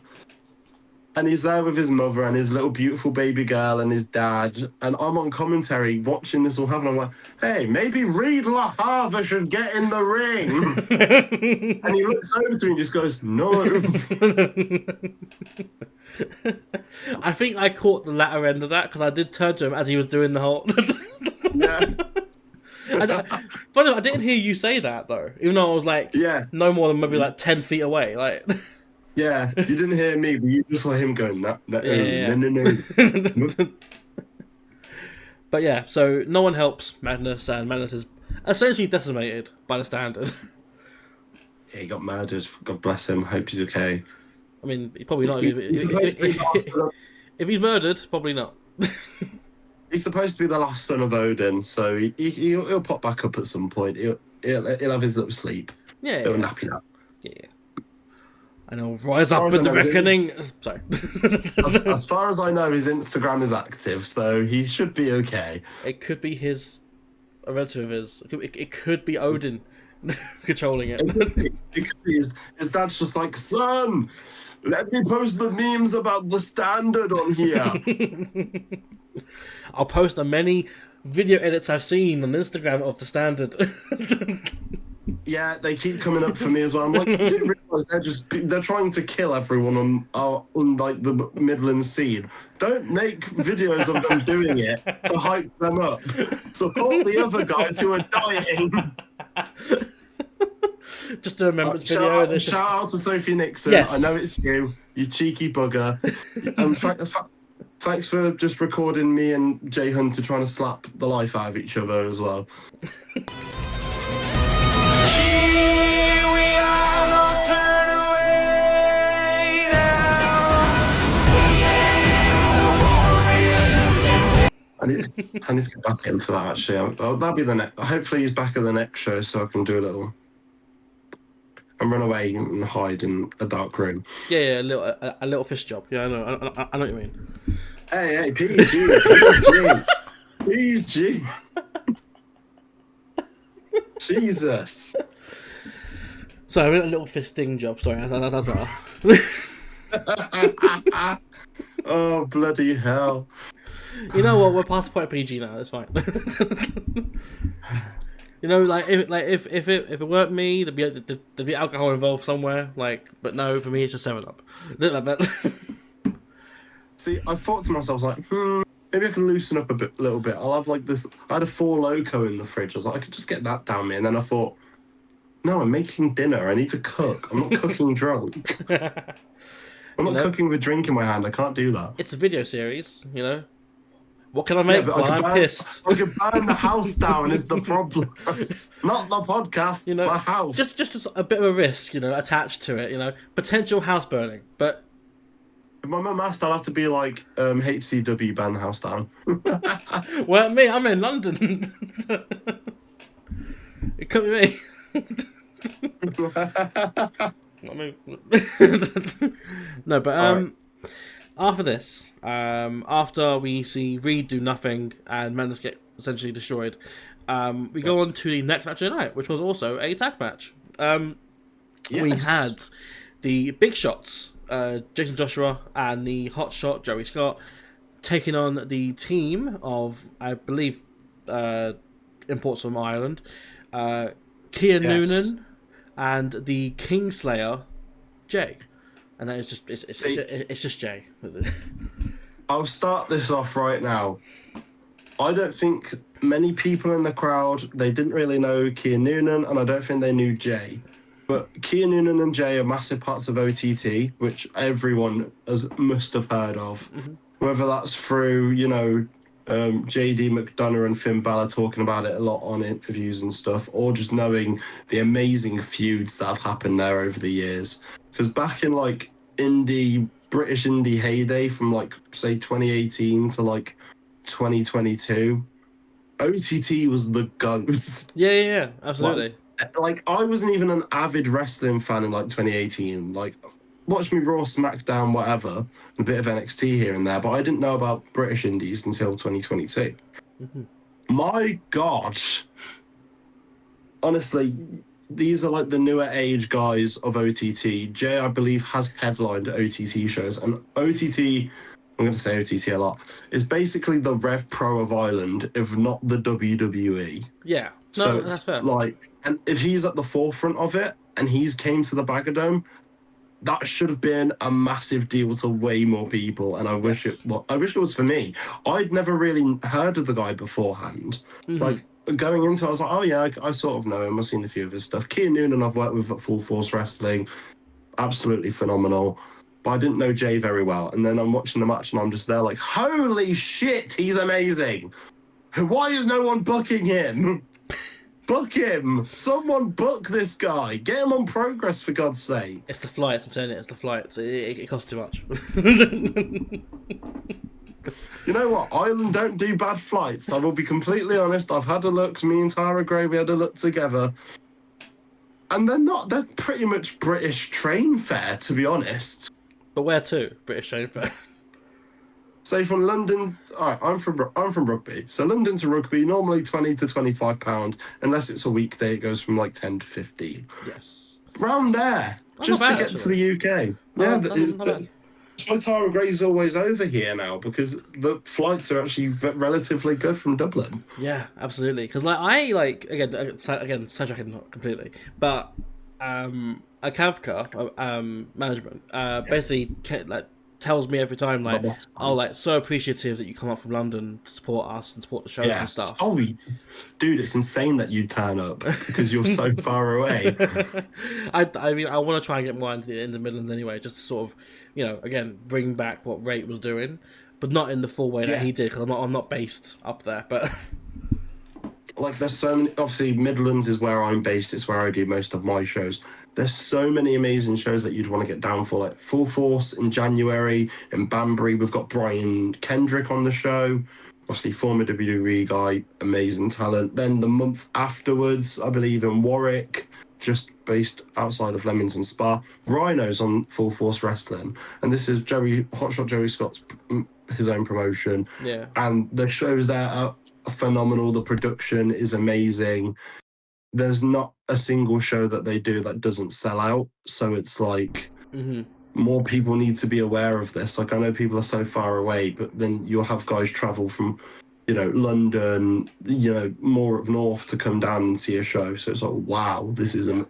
And he's there with his mother and his little beautiful baby girl and his dad. And I'm on commentary watching this all happen. I'm like, hey, maybe Reed LaHava should get in the ring. And he looks over to me and just goes, no. I think I caught the latter end of that because I did turn to him as he was doing the whole... Yeah. But I didn't hear you say that though, even though I was like, no more than maybe like 10 feet away. Like, yeah, you didn't hear me, but you just saw him going, no. But yeah, so no one helps Magnus, and Magnus is essentially decimated by the Standard. Yeah, he got murdered. God bless him. Hope he's okay. I mean, he probably not. If he's murdered, probably not. He's supposed to be the last son of Odin, so he'll pop back up at some point. He'll have his little sleep. Yeah. Little nappy nap. Yeah. And he'll rise up in the reckoning. Sorry. As far as I know, his Instagram is active, so he should be okay. It could be a relative of his. It could be Odin controlling it. It could be his dad's just like, son, let me post the memes about the Standard on here. I'll post the many video edits I've seen on Instagram of the Standard. Yeah, they keep coming up for me as well. I'm like, I didn't realise they're trying to kill everyone on like the Midlands scene. Don't make videos of them doing it to hype them up. Support the other guys who are dying. Just a remembrance video. Shout out to Sophie Nixon. Yes. I know it's you cheeky bugger. Thanks for just recording me and Jay Hunter trying to slap the life out of each other as well. I need to get back in for that, actually. That'll be the next. Hopefully he's back at the next show so I can do a little... and run away and hide in a dark room. Yeah, a little fist job. Yeah, I know what you mean. Hey, PG. PG. Jesus. Sorry, I mean a little fisting job. Sorry, that's better. Oh, bloody hell. You know what? We're past the point of PG now. It's fine. You know, like if it weren't me, there'd be alcohol involved somewhere. Like, but no, for me, it's just 7-Up. See, I thought to myself, I was like, maybe I can loosen up a little bit. I'll have like this. I had a 4 Loco in the fridge. I was like, I could just get that down me. And then I thought, no, I'm making dinner. I need to cook. I'm not cooking drunk. I'm not cooking with a drink in my hand. I can't do that. It's a video series, you know. What can I make while I'm pissed? I can burn the house down is the problem. Not the podcast, you know, the house. Just a bit of a risk, you know, attached to it, you know. Potential house burning, but... If my mum asked, I'll have to be like, HCW, burn the house down. Well, me, I'm in London. It could be me. Not me. No, but right. After this, after we see Reed do nothing and Magnus get essentially destroyed, we go on to the next match of the night, which was also a tag match. Yes. We had the Big Shots, Jason Joshua and the Hot Shot Joey Scott, taking on the team of, I believe, imports from Ireland, Kia Noonan and the Kingslayer Jay. And that is just it's just Jay. I'll start this off right now. I don't think many people in the crowd, they didn't really know Kian Noonan, and I don't think they knew Jay. But Kian Noonan and Jay are massive parts of OTT, which everyone must have heard of. Mm-hmm. Whether that's through, JD McDonough and Finn Balor talking about it a lot on interviews and stuff, or just knowing the amazing feuds that have happened there over the years. Because back in like British indie heyday from like, say, 2018 to like 2022, OTT was the GOAT. Yeah, absolutely. Like, I wasn't even an avid wrestling fan in like 2018. Like, watch me Raw, SmackDown, whatever, a bit of NXT here and there, but I didn't know about British indies until 2022. Mm-hmm. My gosh. Honestly, these are like the newer age guys of OTT. Jay, I believe, has headlined OTT shows, and OTT, I'm going to say OTT a lot, is basically the Rev Pro of Ireland, if not the WWE. Yeah. No, So that's it's fair. like, and if he's at the forefront of it, and he's came to the Baggerdome, that should have been a massive deal to way more people, and I wish it was for me. I'd never really heard of the guy beforehand. Mm-hmm. Like, going into it, I was like, oh yeah, I sort of know him. I've seen a few of his stuff. Kian Noonan I've worked with at Full Force Wrestling. Absolutely phenomenal. But I didn't know Jay very well. And then I'm watching the match and I'm just there like, holy shit, he's amazing. Why is no one booking him? Book him! Someone book this guy! Get him on Progress, for God's sake! It's the flights, I'm telling you, it's the flights. It costs too much. You know what? Ireland don't do bad flights. I will be completely honest. I've had a look. Me and Tara Gray, we had a look together. And they're pretty much British train fare, to be honest. But where to? British train fare. Say from London, all right, I'm from Rugby. So London to Rugby, normally £20 to £25. Unless it's a weekday, it goes from like 10 to 15. Yes. Round there, just bad, to get to the UK. Yeah, that's why Tara Gray's always over here now, because the flights are actually relatively good from Dublin. Yeah, absolutely. Because again, sidetracking not completely, but Akavka management basically tells me every time so appreciative that you come up from London to support us and support the shows and stuff. Oh, dude, it's insane that you turn up because you're so far away. I mean, I want to try and get more in the Midlands anyway, just to sort of, again, bring back what Rate was doing, but not in the full way that he did, because I'm not based up there, but... Like, there's so many... Obviously, Midlands is where I'm based. It's where I do most of my shows. There's so many amazing shows that you'd want to get down for, like Full Force in January. In Banbury, we've got Brian Kendrick on the show. Obviously, former WWE guy, amazing talent. Then the month afterwards, I believe, in Warwick, just based outside of Leamington Spa, Rhino's on Full Force Wrestling. And this is Hotshot Joey Scott's, his own promotion. Yeah. And the shows there are phenomenal. The production is amazing. There's not a single show that they do that doesn't sell out. So it's like more people need to be aware of this. Like, I know people are so far away, but then you'll have guys travel from, London, more up north to come down and see a show. So it's like, wow, this is it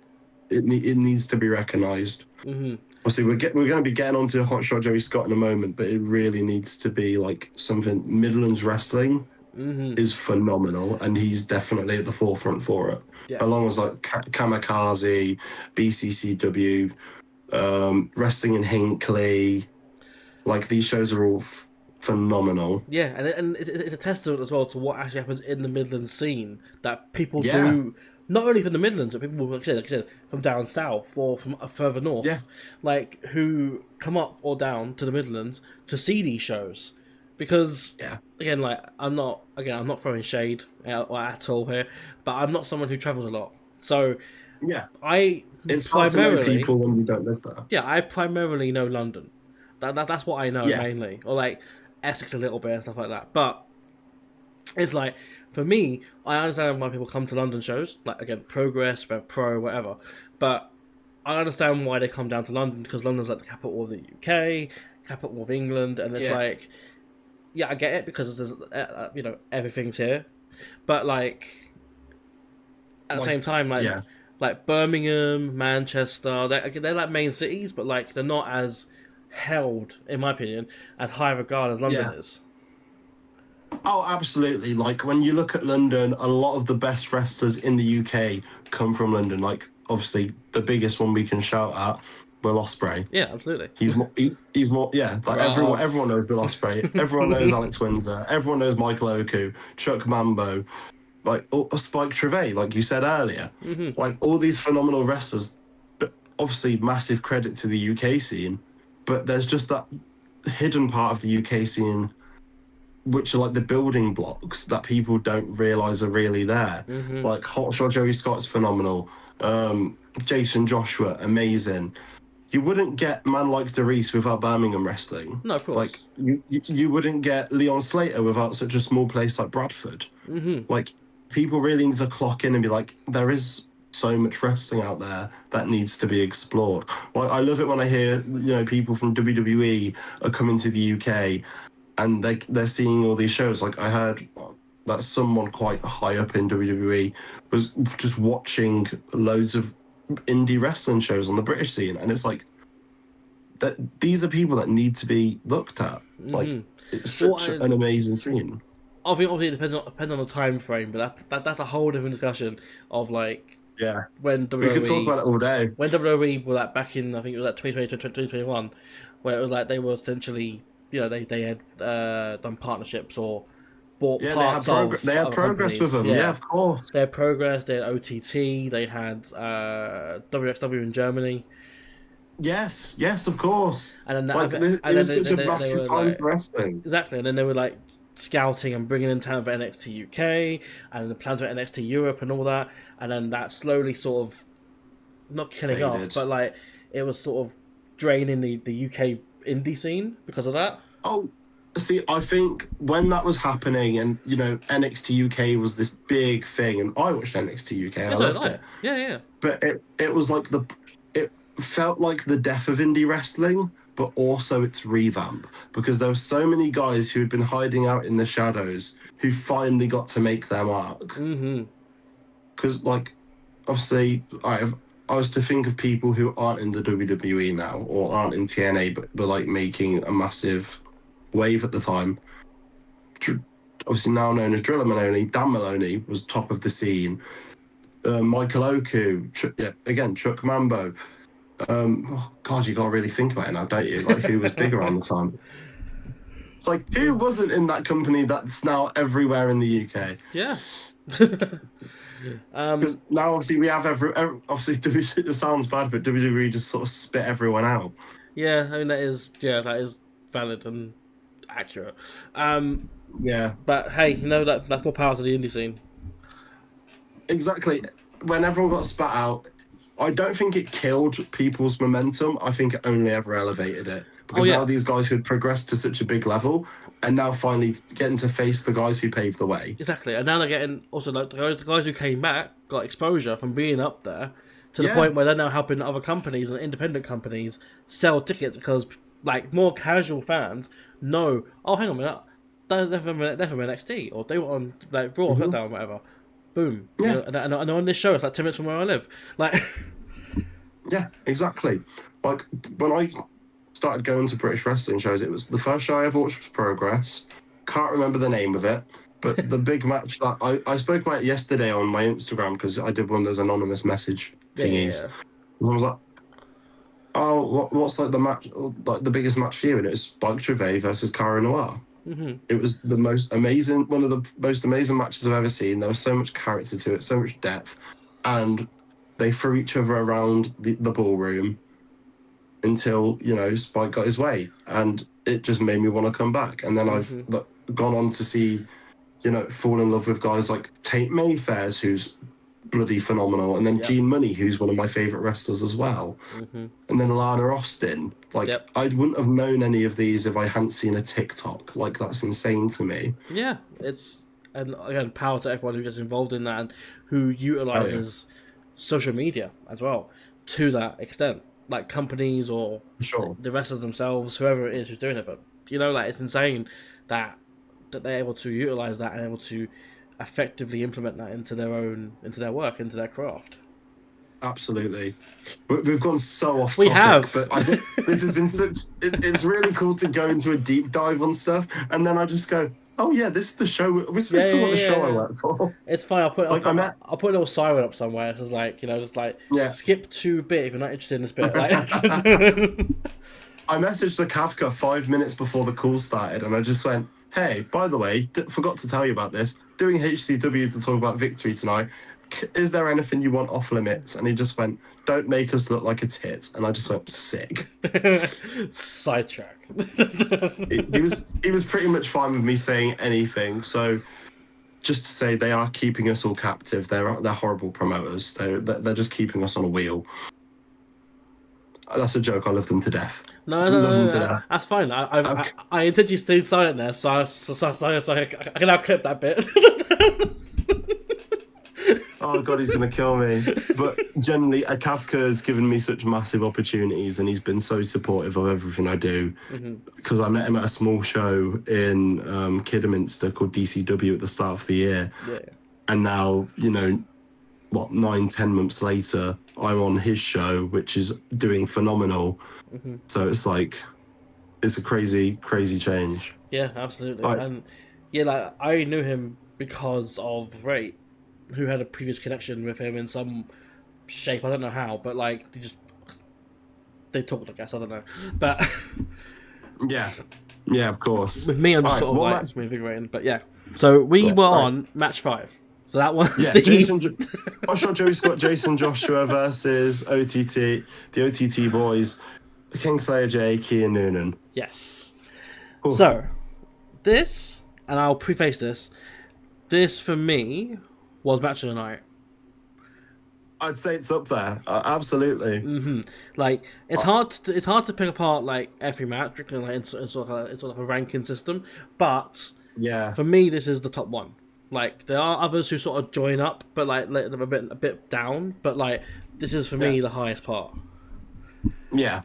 needs to be recognised. Obviously, we're going to be getting onto Hotshot Joey Scott in a moment, but it really needs to be like something. Midlands wrestling is phenomenal, and he's definitely at the forefront for it. Yeah. Along with like Kamikaze, BCCW, Wrestling in Hinckley, like these shows are all phenomenal. Yeah, and it's a testament as well to what actually happens in the Midlands scene, that people do, not only from the Midlands, but people, like I said, from down south or from further north, like who come up or down to the Midlands to see these shows. Because again, like I'm not throwing shade at all here, but I'm not someone who travels a lot. So it's hard to know people when you don't live there. Yeah, I primarily know London. That's what I know mainly, or like Essex a little bit and stuff like that. But it's like, for me, I understand why people come to London shows, like again, Progress, Rev Pro, whatever. But I understand why they come down to London, because London's like the capital of the UK, capital of England, and it's like. Yeah, I get it, because there's, everything's here, but like at the same time, like Birmingham, Manchester, they're like main cities, but like they're not as held, in my opinion, as high regard as London is. Oh, absolutely. Like when you look at London, a lot of the best wrestlers in the UK come from London. Like obviously the biggest one we can shout at, Will Ospreay. Yeah, absolutely. He's more yeah. Like everyone knows Will Ospreay. Everyone knows Alex Windsor. Everyone knows Michael Oku, Chuck Mambo, like Spike Trivet, like you said earlier. Like all these phenomenal wrestlers. But obviously, massive credit to the UK scene. But there's just that hidden part of the UK scene, which are like the building blocks that people don't realize are really there. Like Hotshot Joey Scott's phenomenal. Jason Joshua, amazing. You wouldn't get man like DeReese without Birmingham wrestling. No, of course. Like you wouldn't get Leon Slater without such a small place like Bradford. Like people really need to clock in and be like, there is so much wrestling out there that needs to be explored. Like I love it when I hear people from WWE are coming to the UK and they're seeing all these shows. Like I heard that someone quite high up in WWE was just watching loads of indie wrestling shows on the British scene, and it's like that these are people that need to be looked at. Like it's such an amazing scene. Obviously, it depends on the time frame, but that's a whole different discussion of like when WWE. We could talk about it all day. When WWE were like back in, I think it was like 2020, 2021, where it was like they were essentially, they had done partnerships or bought parts of. They had progress with them. Yeah, of course. They had progress. They had OTT. They had WXW in Germany. Yes, of course. And then it was such a massive time for wrestling. Exactly, and then they were like scouting and bringing in talent for NXT UK and the plans for NXT Europe and all that, and then that slowly sort of not killing off, but like it was sort of draining the UK indie scene because of that. Oh, see, I think when that was happening, and NXT UK was this big thing, and I watched NXT UK, I loved it. Yeah. But it was like it felt like the death of indie wrestling, but also its revamp, because there were so many guys who had been hiding out in the shadows who finally got to make their mark. Because like, obviously, I was to think of people who aren't in the WWE now or aren't in TNA, but like making a massive wave at the time. Obviously now known as Driller Maloney, Dan Maloney was top of the scene. Michael Oku, Chuck Mambo. God, you gotta really think about it now, don't you? Like, who was big around the time? It's like, who wasn't in that company that's now everywhere in the UK? Yeah. Because now, obviously, we have obviously, it sounds bad, but WWE just sort of spit everyone out. Yeah, I mean, that is valid and accurate. Yeah. But hey, that's more power to the indie scene. Exactly. When everyone got spat out, I don't think it killed people's momentum. I think it only ever elevated it. Because now these guys who had progressed to such a big level and now finally getting to face the guys who paved the way. Exactly. And now they're getting, also like, the guys who came back got exposure from being up there to the point where they're now helping other companies and independent companies sell tickets, because like more casual fans know, oh, hang on a minute, they're from NXT, or they were on like Raw, SmackDown, whatever. Boom. Yeah. And on this show, it's like 10 minutes from where I live. Like. Yeah, exactly. Like when I started going to British wrestling shows, it was the first show I ever watched was Progress. Can't remember the name of it, but the big match that I spoke about it yesterday on my Instagram, because I did one of those anonymous message thingies. And I was like, oh, what's like the match, like the biggest match for you? And it was Spike Trivet versus Cara Noir. It was one of the most amazing matches I've ever seen. There was so much character to it, so much depth, and they threw each other around the ballroom until Spike got his way, and it just made me want to come back. And then I've gone on to see, fall in love with guys like Tate Mayfair's, who's bloody phenomenal, and then Gene Money, who's one of my favorite wrestlers as well, and then Lana Austin. Like I wouldn't have known any of these if I hadn't seen a TikTok. Like that's insane to me. Yeah, and again, power to everyone who gets involved in that and who utilizes social media as well to that extent, like companies or the wrestlers themselves, whoever it is who's doing it. But like it's insane that they're able to utilize that and able to effectively implement that into their work, into their craft. Absolutely. We've gone so off topic. We have. But I think this has been it's really cool to go into a deep dive on stuff, and then I just go, oh yeah, this is the show. We're supposed to talk about the show I work for. It's fine. Like I'll put a little siren up somewhere. It's just like, just like yeah. skip to bit if you're not interested in this bit. Like, I messaged the Kafka 5 minutes before the call started, and I just went, "Hey, by the way, forgot to tell you about this. Doing HCW to talk about Victory tonight. Is there anything you want off limits?" And he just went, "Don't make us look like a tit." And I just went, "Sick." Sidetrack. he was pretty much fine with me saying anything. So just to say, they are keeping us all captive. They're horrible promoters. They're just keeping us on a wheel. That's a joke. I love them to death. No, that's fine. I intentionally stayed silent there, so I can now clip that bit. Oh god, he's gonna kill me. But generally, Kafka has given me such massive opportunities, and he's been so supportive of everything I do. Because I met him at a small show in Kidderminster called DCW at the start of the year, and now 9-10 months later, I'm on his show, which is doing phenomenal. So it's like, it's a crazy change. Yeah, absolutely. And like I knew him because of Ray, who had a previous connection with him in some shape. I don't know how, but like they talked, I guess. I don't know, but yeah, of course. With me, I'm just sort of like reinvigorating. But yeah, so we were on match 5. So that was Joey Scott, Jason Joshua versus OTT, the OTT boys, the Kingslayer J, Key and Noonan. Yes. Cool. So this, and I'll preface this for me was match of the night. I'd say it's up there, absolutely. Like it's hard to pick apart like every match because like it's sort of a ranking system, but for me this is the top one. Like there are others who sort of join up, but like let them a bit down. But like this is for me the highest part. Yeah.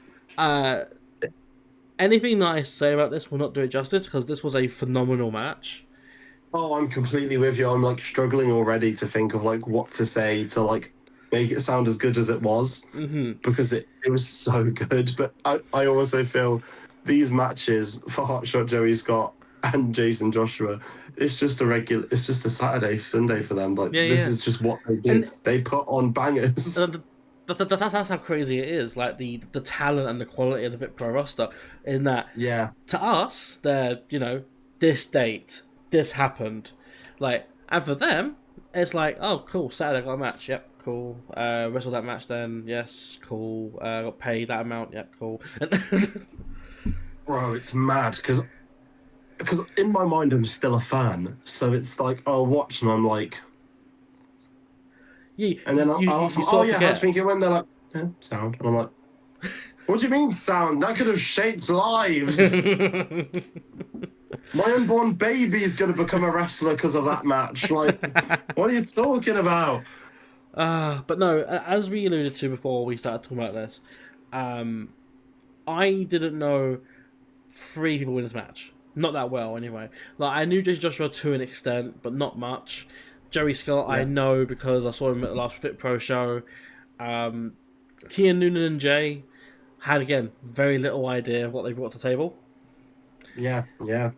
Anything that I say about this will not do it justice because this was a phenomenal match. Oh, I'm completely with you. I'm like struggling already to think of like what to say to like make it sound as good as it was because it was so good. But I also feel these matches for Hotshot Joey Scott and Jason Joshua, it's just a Saturday, Sunday for them. Like this is just what they do. And they put on bangers. That's how crazy it is. Like the talent and the quality of the Vic Pro roster in that. Yeah. To us, they're this date, this happened, like, and for them, it's like, oh cool, Saturday got a match. Yep, cool. Wrestled that match then. Yes, cool. Got paid that amount. Yep, cool. Bro, it's mad because in my mind I'm still a fan, so it's like I'll watch and I'm like, and then I'll ask them, how'd you think it went? They're like, sound, and I'm like, what do you mean sound? That could have shaped lives. My unborn baby's gonna become a wrestler because of that match. Like, what are you talking about? But no, as we alluded to before we started talking about this, I didn't know 3 people in this match. Not that well, anyway. Like I knew Jason Joshua to an extent, but not much. Joey Scott, I know because I saw him at the last Fit Pro show. Kian Noonan and Jay had again very little idea of what they brought to the table. Yeah.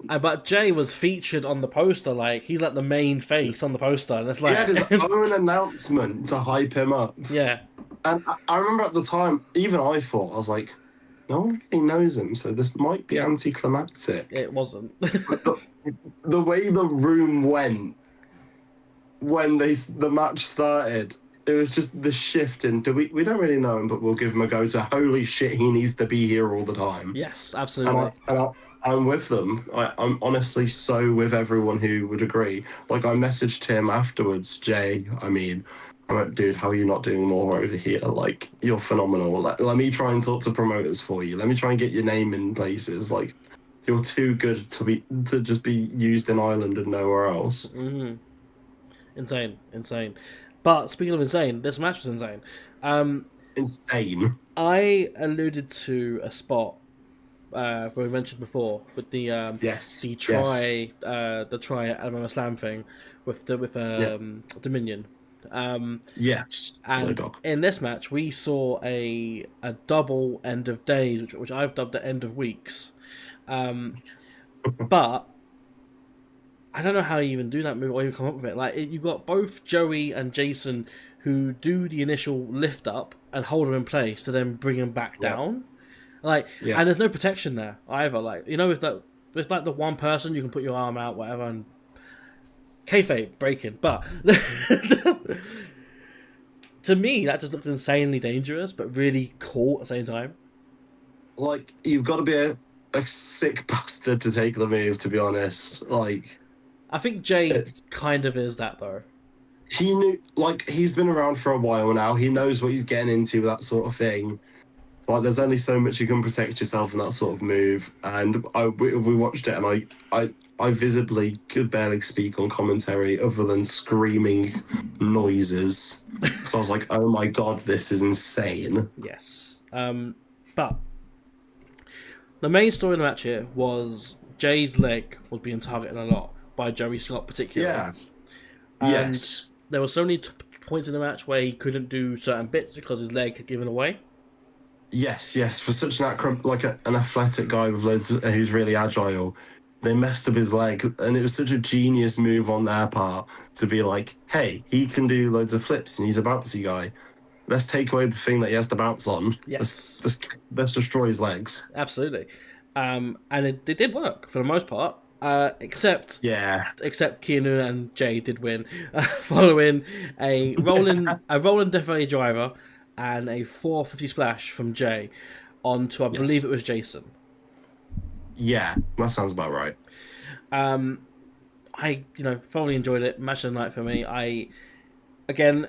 But Jay was featured on the poster, like he's like the main face on the poster, and it's like he had his own announcement to hype him up. Yeah, and I remember at the time, even I thought, I was like, no one really knows him, so this might be anticlimactic. It wasn't. the way the room went when the match started, it was just the shift into we don't really know him, but we'll give him a go to holy shit, he needs to be here all the time. Yes, absolutely. And I'm with them. I'm honestly so with everyone who would agree. Like I messaged him afterwards, Jay. I'm like, dude, how are you not doing more over here? Like, you're phenomenal. Let me try and talk to promoters for you. Let me try and get your name in places. Like, you're too good to just be used in Ireland and nowhere else. Insane. But speaking of insane, this match was insane. Insane. I alluded to a spot where we mentioned before with the try Alabama Slam thing with Dominion. Yes. And in this match, we saw a double end of days, which I've dubbed the end of weeks. But I don't know how you even do that move or even come up with it. Like, you've got both Joey and Jason who do the initial lift up and hold him in place to then bring him back down. Like, and there's no protection there either. Like, you know, with like the one person, you can put your arm out, whatever, and kayfabe breaking. But to me, that just looks insanely dangerous, but really cool at the same time. Like, you've got to be a sick bastard to take the move, to be honest. Like, I think Jay kind of is that, though. He knew, like, he's been around for a while now. He knows what he's getting into, that sort of thing. Like, there's only so much you can protect yourself in that sort of move. And we watched it, and I visibly could barely speak on commentary other than screaming noises. So I was like, oh my god, this is insane. Yes. But the main story of the match here was Jay's leg was being targeted a lot by Joey Scott particularly. Yeah. And yes. There were so many points in the match where he couldn't do certain bits because his leg had given away. Yes. For such an an athletic guy with loads who's really agile, they messed up his leg, and it was such a genius move on their part to be like, hey, he can do loads of flips and he's a bouncy guy. Let's take away the thing that he has to bounce on. Yes. Let's destroy his legs. Absolutely. And it did work for the most part. Except Keanu and Jay did win, following a rolling Death Valley driver and a 450 splash from Jay onto I believe it was Jason. Yeah, that sounds about right. I thoroughly enjoyed it. Match of the night for me. And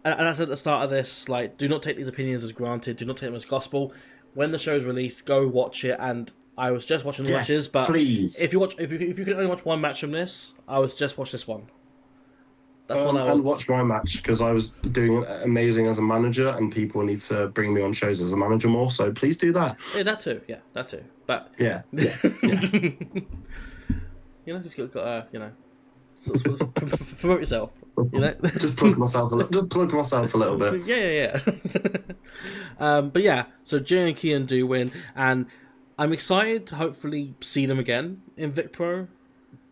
I said at the start of this, like, do not take these opinions as granted. Do not take them as gospel. When the show's released, go watch it. And I was just watching the matches, but please. If you can only watch one match from this, I was just watch this one. That's one and watch my match, because I was doing amazing as a manager, and people need to bring me on shows as a manager more. So please do that. Yeah, that too. Yeah, that too. But yeah. Just got promote yourself. Just plug myself a little bit. Yeah. But yeah, so Jay and Kian do win, and I'm excited to hopefully see them again in Vic Pro.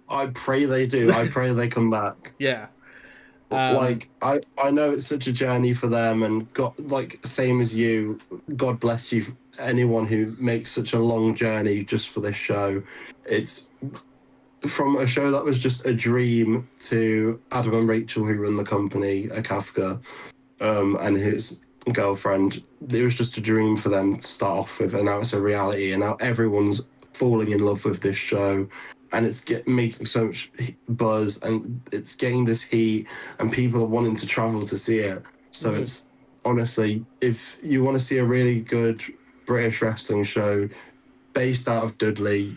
I pray they do. I pray they come back. Yeah. I know it's such a journey for them, and same as you, God bless you, anyone who makes such a long journey just for this show. It's from a show that was just a dream to Adam and Rachel, who run the company, Kafka, and his girlfriend. It was just a dream for them to start off with, and now it's a reality, and now everyone's falling in love with this show, and it's making so much buzz, and it's getting this heat, and people are wanting to travel to see it. So it's honestly, if you want to see a really good British wrestling show based out of Dudley,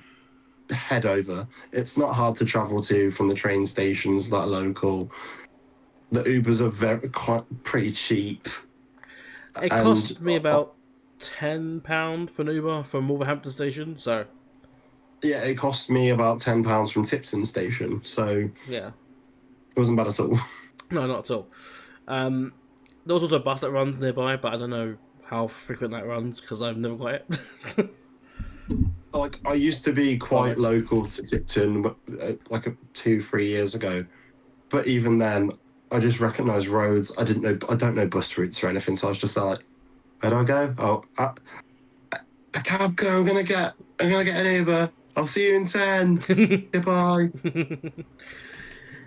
head over. It's not hard to travel to from the train stations that are local. The Ubers are pretty cheap. It cost me about £10 for an Uber from Wolverhampton station, so... Yeah, it cost me about £10 from Tipton station, so... Yeah. It wasn't bad at all. No, not at all. There was also a bus that runs nearby, but I don't know how frequent that runs, because I've never got it. I used to be quite local to Tipton, 2-3 years ago. But even then, I just recognised roads. I don't know bus routes or anything, so I was just like, where do I go? Oh, a cab go. I'm gonna get an Uber. I'll see you in 10. Goodbye.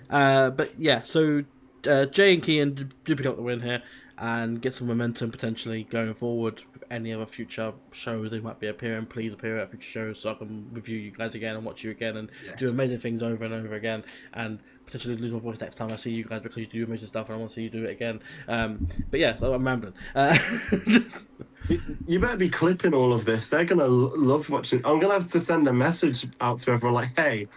But yeah, so Jay and Kian do pick up the win here and get some momentum potentially going forward with any other future shows they might be appearing. Please appear at future shows so I can review you guys again and watch you again and do amazing things over and over again, and potentially lose my voice next time I see you guys because you do amazing stuff and I want to see you do it again. But yeah, so I'm rambling. You better be clipping all of this. They're gonna love watching. I'm gonna have to send a message out to everyone like, hey,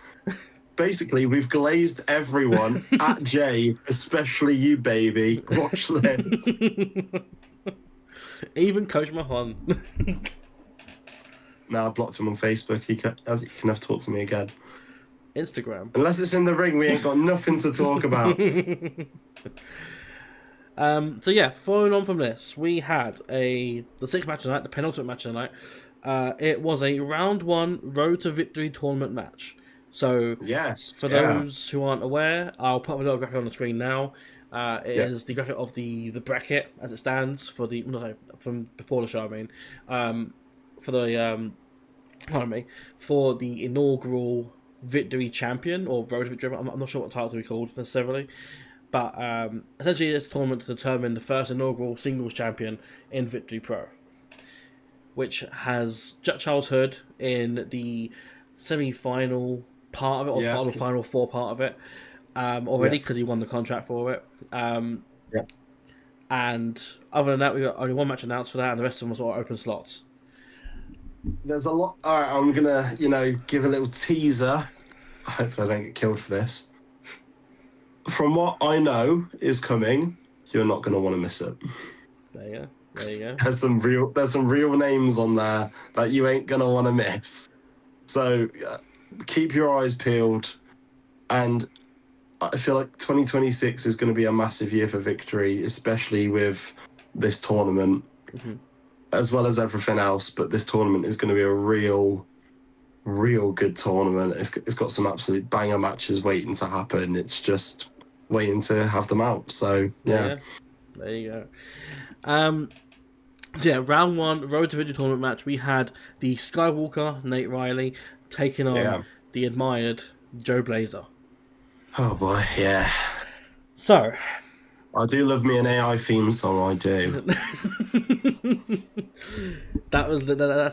basically we've glazed everyone at Jay, especially you, baby. Watch this. Even Coach Mahon. Now I blocked him on Facebook. He can never talk to me again. Instagram. Unless it's in the ring, we ain't got nothing to talk about. So yeah, following on from this, we had the sixth match of the night, the penultimate match of the night. It was a round 1 Road to Victory tournament match. So, Yes. for Yeah. those who aren't aware, I'll put a little graphic on the screen now. It is the graphic of the bracket as it stands for the from before the show. I mean, for the pardon me, for the inaugural Victory Champion or Road to Victory. I'm not sure what title to be called necessarily, but essentially it's a tournament to determine the first inaugural singles champion in Victory Pro, which has Jack Charles Hood in the semi-final part of it, or Yeah. final four part of it, already, Yeah. because he won the contract for it. Yeah. And other than that, we got only one match announced for that, and the rest of them was all open slots. There's a lot. All right, I'm gonna, give a little teaser. Hopefully, I don't get killed for this. From what I know is coming, you're not gonna want to miss it. There you go. There you go. There's some real names on there that you ain't gonna want to miss. So keep your eyes peeled, and I feel like 2026 is going to be a massive year for Victory, especially with this tournament, as well as everything else. But this tournament is going to be a real good tournament. It's got some absolute banger matches waiting to happen. It's just waiting to have them out. So yeah. There you go. So yeah, round one, Road to Victory tournament match. We had the Skywalker, Nate Riley, taking on the admired Joe Blazer. Oh boy, yeah. So, I do love me an AI theme song. I do. that's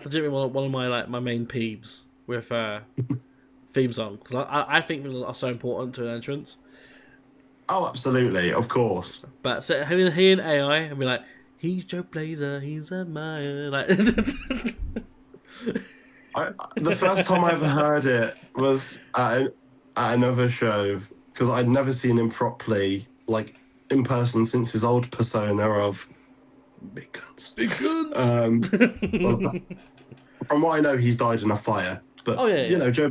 legitimately one of my main peeves with theme songs, because I think they are so important to an entrance. Oh, absolutely, of course. But so, hearing AI and be like, he's Joe Blazer, he's admired. Like, The first time I ever heard it was at another show, because I'd never seen him properly, like in person, since his old persona of Big Guns. Big Guns. From what I know, he's died in a fire. But Joe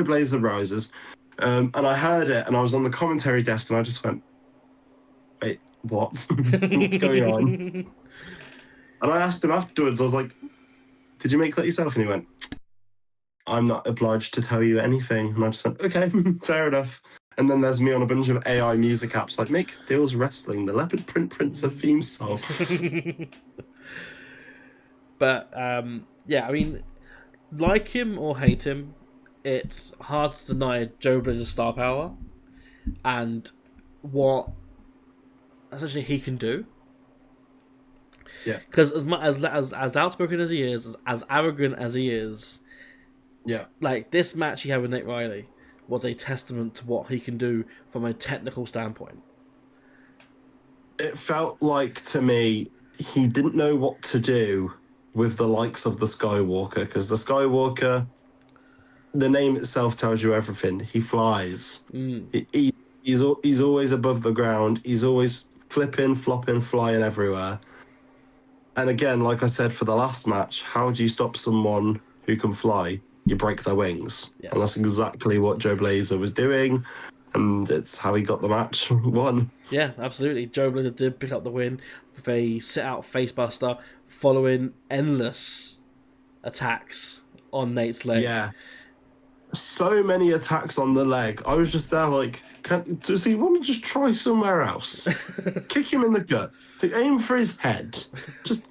Blazer rises, and I heard it, and I was on the commentary desk, and I just went, "Wait, what? What's going on?" And I asked him afterwards. I was like, "Did you make that yourself?" And he went, "I'm not obliged to tell you anything." And I just went, "Okay, fair enough." And then there's me on a bunch of AI music apps like, make Dylswrestling the Leopard Print Prince a theme song. But yeah, I mean, like him or hate him, it's hard to deny Joe Blazer's star power and what essentially he can do. Yeah. Because as outspoken as he is, as arrogant as he is, yeah, like this match he had with Nate Riley was a testament to what he can do from a technical standpoint. It felt like to me he didn't know what to do with the likes of the Skywalker, because the Skywalker, the name itself tells you everything. He flies. He's always above the ground. He's always flipping, flopping, flying everywhere. And again, like I said for the last match, how do you stop someone who can fly? You break their wings. Yes. And that's exactly what Joe Blazer was doing, and it's how he got the match won. Yeah, absolutely. Joe Blazer did pick up the win with a sit-out facebuster following endless attacks on Nate's leg. Yeah. So many attacks on the leg. I was just there like, does he want to just try somewhere else? Kick him in the gut. Aim for his head. Just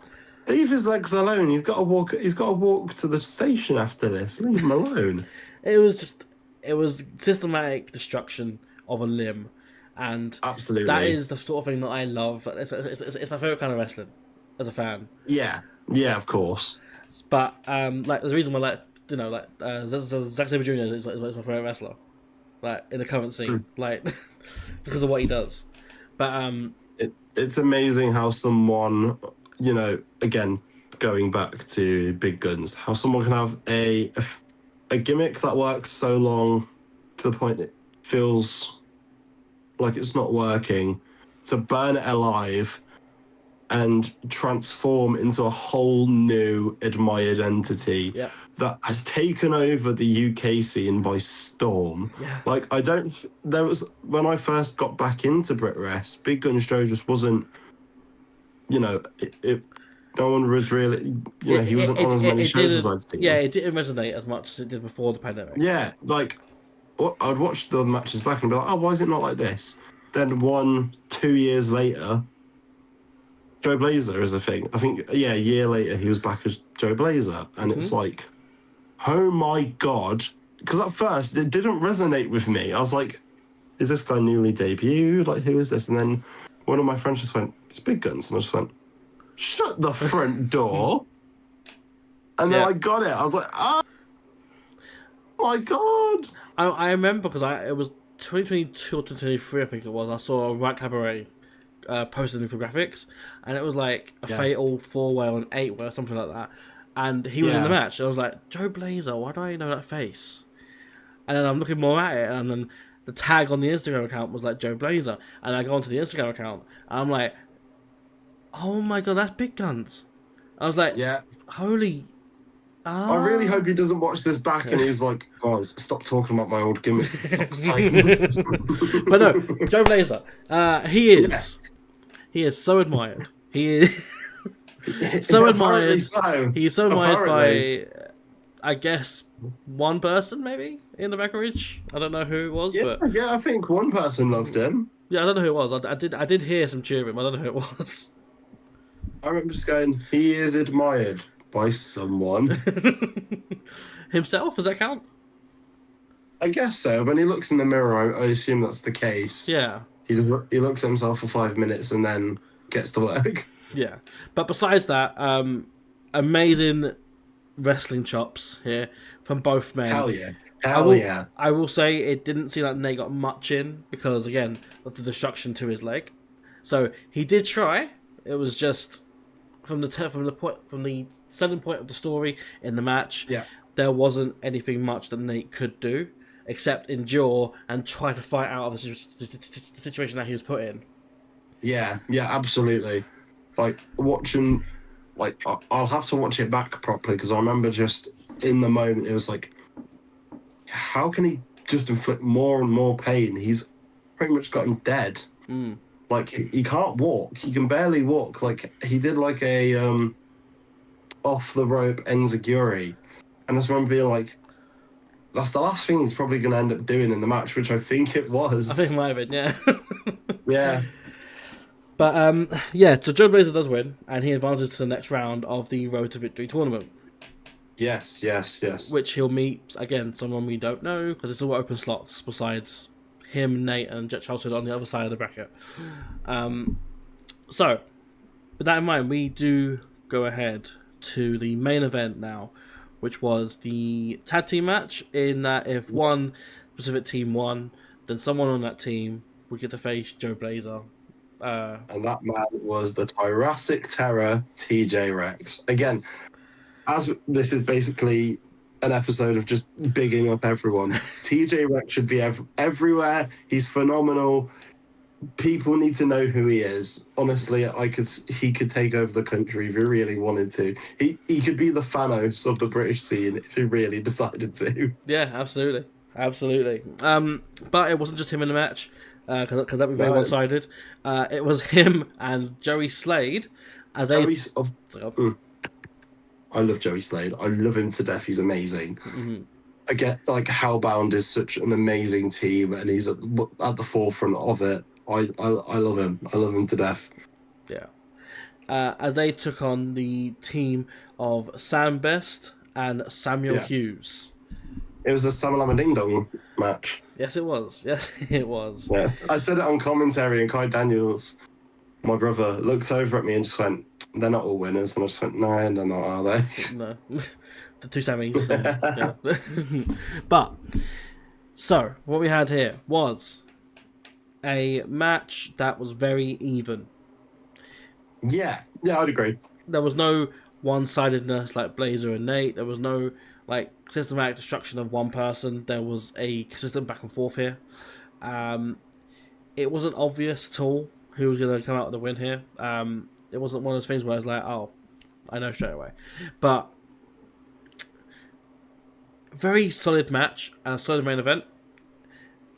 leave his legs alone. He's got to walk to the station after this. Leave him alone. It was systematic destruction of a limb, and absolutely, that is the sort of thing that I love. It's my favorite kind of wrestling as a fan. Yeah, of course. But like there's a reason why Zack Sabre Jr. is my favorite wrestler, like in the current scene, like because of what he does. But it's amazing how someone, again, going back to Big Guns, how someone can have a gimmick that works so long to the point it feels like it's not working, to burn it alive and transform into a whole new admired entity that has taken over the UK scene by storm. Yeah. Like, when I first got back into Brit Rest, Big Guns Joe just wasn't, no one was really, he wasn't on as many shows as I'd seen. Yeah, it didn't resonate as much as it did before the pandemic. Yeah, like, I'd watch the matches back and be like, oh, why is it not like this? Then 2 years later, Joe Blazer is a thing. I think, a year later, he was back as Joe Blazer. And it's like, oh my God. Because at first, it didn't resonate with me. I was like, is this guy newly debuted? Like, who is this? And then one of my friends just went, it's Big Guns. And I just went, shut the front door. And then I got it. I was like, oh my God. I remember because it was 2022 or 2023, I think it was. I saw a Right Cabaret posted infographics, and it was like a fatal 4-way or an 8-way or something like that. And he was in the match. And I was like, Joe Blazer, why do I know that face? And then I'm looking more at it, and then the tag on the Instagram account was like Joe Blazer. And I go onto the Instagram account, and I'm like, oh my God, that's Big Guns. I was like, holy... I really hope he doesn't watch this back and he's like, guys, stop talking about my old gimmick. But no, Joe Blazer, he is so admired. He is so admired. So. He is so admired by, I guess, one person maybe in the Baggeridge. I don't know who it was, but I think one person loved him. Yeah, I don't know who it was. I did hear some cheering. I don't know who it was. I remember just going, he is admired by someone. Himself, does that count? I guess so. When he looks in the mirror, I assume that's the case. Yeah. He looks at himself for 5 minutes and then gets to work. Yeah. But besides that, amazing wrestling chops here from both men. Hell yeah. I will say it didn't seem like Nate got much in because, again, of the destruction to his leg. So he did try. It was just... From the selling point of the story in the match, there wasn't anything much that Nate could do except endure and try to fight out of the situation that he was put in. Yeah, absolutely. Like watching, I'll have to watch it back properly because I remember just in the moment it was like, how can he just inflict more and more pain? He's pretty much got him dead. Like, he can't walk. He can barely walk. Like, he did, like, a off-the-rope enziguri. And I just remember being like, that's the last thing he's probably going to end up doing in the match, which I think it was. I think it might have been, yeah. Yeah. But, so Joe Blazer does win, and he advances to the next round of the Road to Victory tournament. Yes. Which he'll meet, again, someone we don't know, because it's all open slots besides... him, Nate, and Jet Childhood on the other side of the bracket. So, with that in mind, we do go ahead to the main event now, which was the tag team match, in that if one specific team won, then someone on that team would get to face Joe Blazer. And that man was the Thoracic Terror, TJ Rex. Again, as this is basically... an episode of just bigging up everyone. TJ Rex should be everywhere. He's phenomenal. People need to know who he is. Honestly, he could take over the country if he really wanted to. He could be the Thanos of the British scene if he really decided to. Yeah, absolutely. But it wasn't just him in the match, because that would be very one-sided. It was him and Joey Slade as I love Joey Slade. I love him to death. He's amazing. Mm-hmm. I get, like, Hellbound is such an amazing team, and he's at the forefront of it. I love him. I love him to death. Yeah. As they took on the team of Sam Best and Samuel Hughes. It was a Samalama Ding Dong match. Yes, it was. Yeah. I said it on commentary, and Kai Daniels, my brother, looked over at me and just went, they're not all winners. And I just went, no, they're not, are they? No. The two Sammys. Yeah. But, so, what we had here was a match that was very even. Yeah, I'd agree. There was no one-sidedness like Blazer and Nate. There was no, like, systematic destruction of one person. There was a consistent back and forth here. It wasn't obvious at all who was going to come out with the win here. It wasn't one of those things where I was like, oh, I know straight away. But very solid match and a solid main event.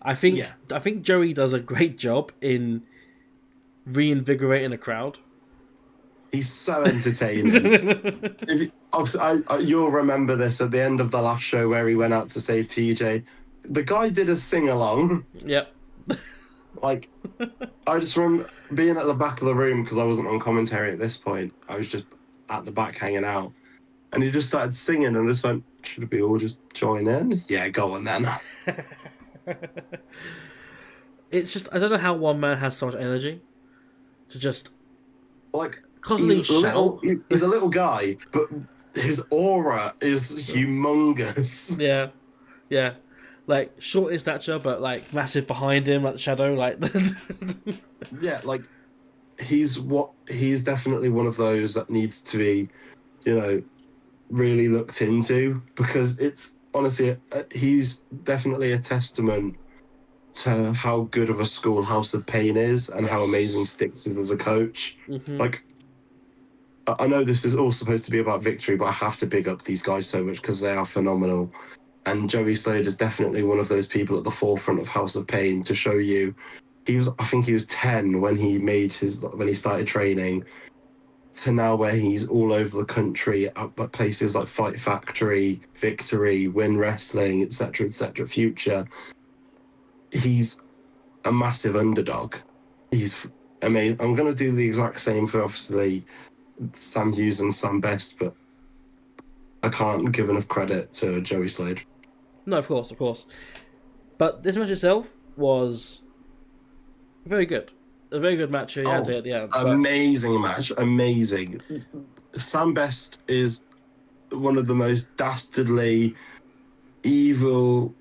I think Joey does a great job in reinvigorating a crowd. He's so entertaining. You'll remember this at the end of the last show where he went out to save TJ. the guy did a sing along. Yep. Like, I just remember being at the back of the room because I wasn't on commentary at this point. I was just at the back hanging out. And he just started singing and I just went, should we all just join in? Yeah, go on then. It's just, I don't know how one man has so much energy to just Like, constantly shout. He's a little guy, but his aura is humongous. Yeah, yeah. Like, short in stature, but, like, massive behind him, like the shadow, like... Yeah, like, he's definitely one of those that needs to be, you know, really looked into, because it's, honestly, he's definitely a testament to how good of a school House of Pain is and how amazing Styx is as a coach. Mm-hmm. Like, I know this is all supposed to be about victory, but I have to big up these guys so much because they are phenomenal. And Joey Slade is definitely one of those people at the forefront of House of Pain to show you. I think he was 10 when he started training, to now where he's all over the country at places like Fight Factory, Victory, Win Wrestling, etc., Future. He's a massive underdog. He's amazing. I'm going to do the exact same for, obviously, Sam Hughes and Sam Best, but I can't give enough credit to Joey Slade. No, of course. But this match itself was very good. A very good match he had at the end. Amazing match. Amazing. Sam Best is one of the most dastardly, evil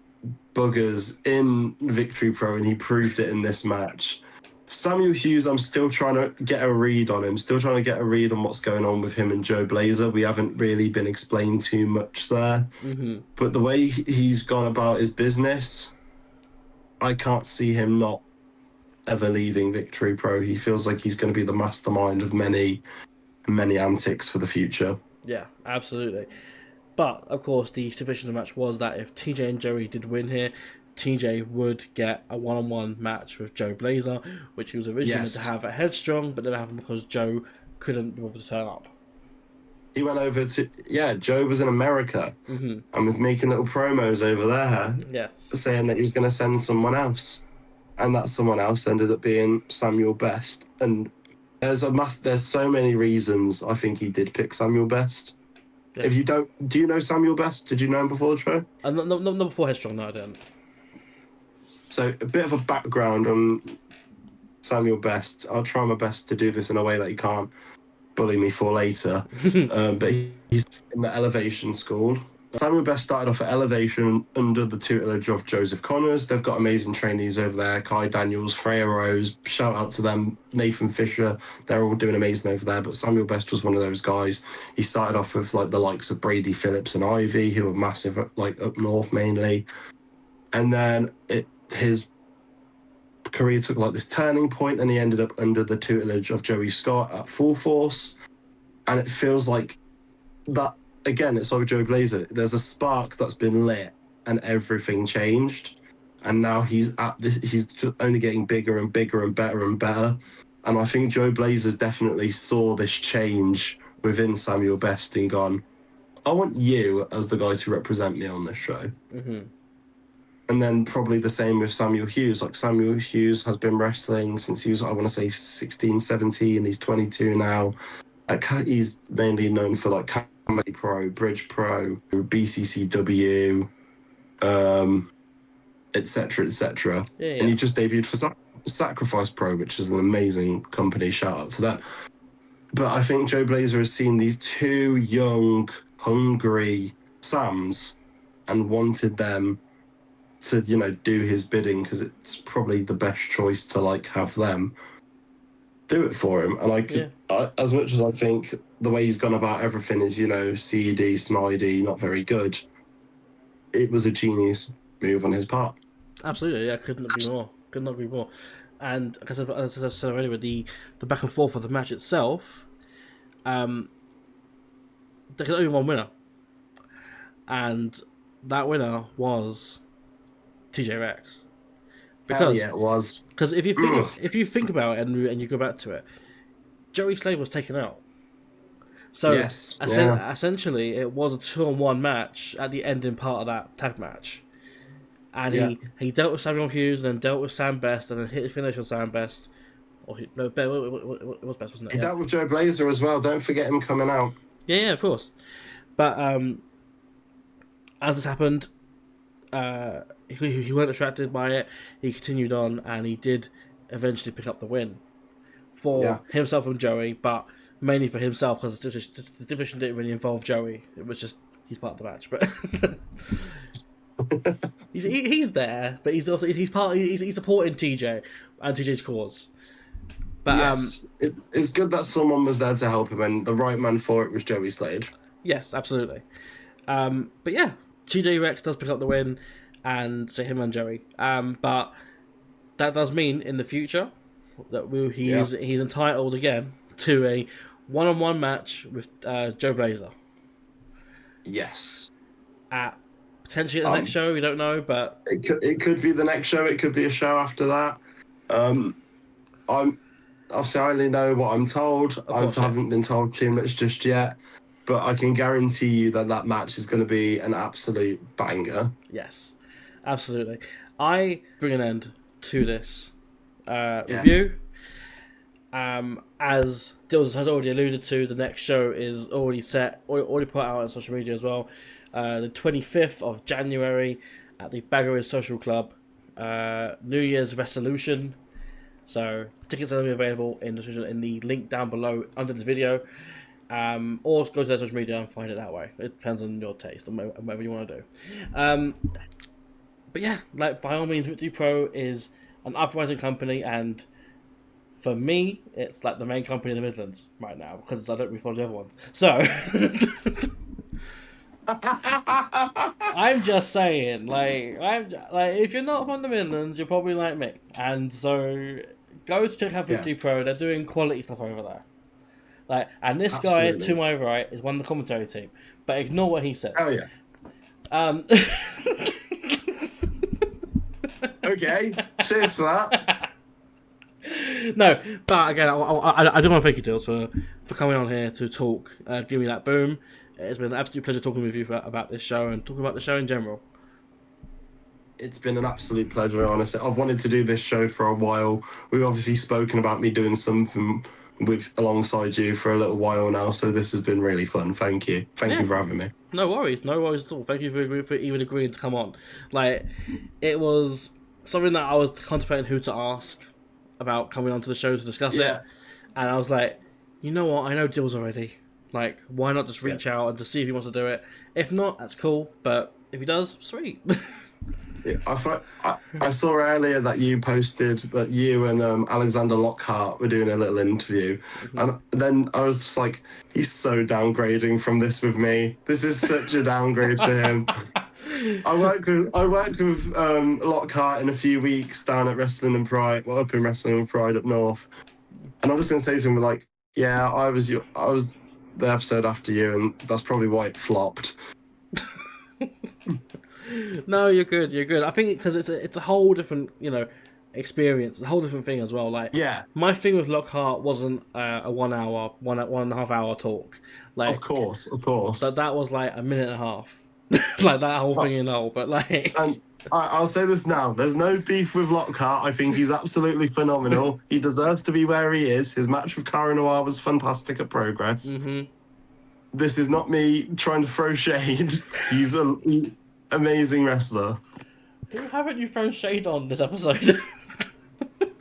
buggers in Victory Pro, and he proved it in this match. Samuel Hughes, I'm still trying to get a read on him, still trying to get a read on what's going on with him and Joe Blazer. We haven't really been explained too much there. Mm-hmm. But the way he's gone about his business, I can't see him not ever leaving Victory Pro. He feels like he's going to be the mastermind of many, many antics for the future. Yeah, absolutely. But, of course, the stipulation of the match was that if TJ and Joey did win here, TJ would get a one-on-one match with Joe Blazer, which he was originally meant to have at Headstrong, but didn't happen because Joe couldn't be able to turn up. He went over to... Yeah, Joe was in America and was making little promos over there. Yes. Saying that he was going to send someone else. And that someone else ended up being Samuel Best. And there's so many reasons I think he did pick Samuel Best. Yeah. If you don't... Do you know Samuel Best? Did you know him before the show? Not before Headstrong, no, I didn't. So, a bit of a background on Samuel Best. I'll try my best to do this in a way that he can't bully me for later. But he's in the Elevation School. Samuel Best started off at Elevation under the tutelage of Joseph Connors. They've got amazing trainees over there. Kai Daniels, Freya Rose, shout out to them. Nathan Fisher, they're all doing amazing over there. But Samuel Best was one of those guys. He started off with like the likes of Brady Phillips and Ivy, who were massive, like up north mainly. And then his career took like this turning point, and he ended up under the tutelage of Joey Scott at Full Force. And it feels like that, again, it's like Joe Blazer. There's a spark that's been lit and everything changed. And now he's only getting bigger and bigger and better and better. And I think Joe Blazers definitely saw this change within Samuel Best and gone, I want you as the guy to represent me on this show. Mm-hmm. And then probably the same with Samuel Hughes. Like, Samuel Hughes has been wrestling since he was, I want to say, 16, 17. He's 22 now. He's mainly known for, like, Comedy Pro, Bridge Pro, BCCW, etc. Yeah. And he just debuted for Sacrifice Pro, which is an amazing company. Shout out to that. But I think Joe Blazer has seen these two young, hungry Sams and wanted them to, you know, do his bidding, because it's probably the best choice to, like, have them do it for him. And as much as I think the way he's gone about everything is, you know, seedy, snidey, not very good, it was a genius move on his part. Absolutely, yeah, could not be more. And as I said already, with the back and forth of the match itself, there's only one winner, and that winner was TJ Rex. Because it was. Because if you think about it and you go back to it, Joey Slade was taken out. So essentially, it was a 2-on-1 match at the ending part of that tag match. And he dealt with Samuel Hughes, and then dealt with Sam Best, and then hit his finish on Sam Best. Or it was Best, wasn't it? He dealt with Joe Blazer as well. Don't forget him coming out. Yeah, of course. But as this happened, he weren't attracted by it. He continued on, and he did eventually pick up the win for himself and Joey, but mainly for himself because the stipulation didn't really involve Joey. It was just he's part of the match, but he's there, but he's supporting TJ and TJ's cause. But yes, it's good that someone was there to help him, and the right man for it was Joey Slade. Yes, absolutely. But yeah, TJ Rex does pick up the win, and so him and Joey. But that does mean in the future that he's entitled again to a one-on-one match with Joe Blazer. Yes. Potentially at the next show, we don't know, but it could be the next show. It could be a show after that. I only know what I'm told. I haven't been told too much just yet, but I can guarantee you that match is going to be an absolute banger. Yes, absolutely. I bring an end to this review. As Dils has already alluded to, the next show is already set, already put out on social media as well. The 25th of January at the Baggeridge Social Club. New Year's resolution. So tickets are going to be available in the link down below under this video. Or go to their social media and find it that way. It depends on your taste and whatever you want to do. But yeah, like by all means, Victory Pro is an uprising company, and for me, it's like the main company in the Midlands right now because I don't really follow the other ones. So I'm just saying, if you're not from the Midlands, you're probably like me, and so go to check out Victory Pro. They're doing quality stuff over there. And this guy to my right is one of the commentary team, but ignore what he says. Oh yeah. Okay. Cheers for that. No, but again, I do want to thank you, Dils, for coming on here to talk. Give me that boom. It's been an absolute pleasure talking with you about this show and talking about the show in general. It's been an absolute pleasure, honestly. I've wanted to do this show for a while. We've obviously spoken about me doing something alongside you for a little while now, so this has been really fun. Thank you. Thank you for having me. No worries at all. Thank you for even agreeing to come on. It was something that I was contemplating who to ask about coming onto the show to discuss it, and I was like, you know what, I know Dils already. Why not just reach out and just see if he wants to do it? If not, that's cool, but if he does, sweet. Yeah, I saw earlier that you posted that you and Alexander Lockhart were doing a little interview, and then I was just like, he's so downgrading from this with me. This is such a downgrade for him. I work with Lockhart in a few weeks down at Wrestling and Pride, up in Wrestling and Pride up north, and I'm just gonna say to him yeah, I was the episode after you, and that's probably why it flopped. No, you're good. I think because it's a whole different, experience, a whole different thing as well. My thing with Lockhart wasn't a 1 hour, one and a half hour talk. Of course. But that was a minute and a half. That whole thing and all. But and I'll say this now: there's no beef with Lockhart. I think he's absolutely phenomenal. He deserves to be where he is. His match with Cara Noir was fantastic at Progress. Mm-hmm. This is not me trying to throw shade. He's an amazing wrestler. Who haven't you thrown shade on this episode?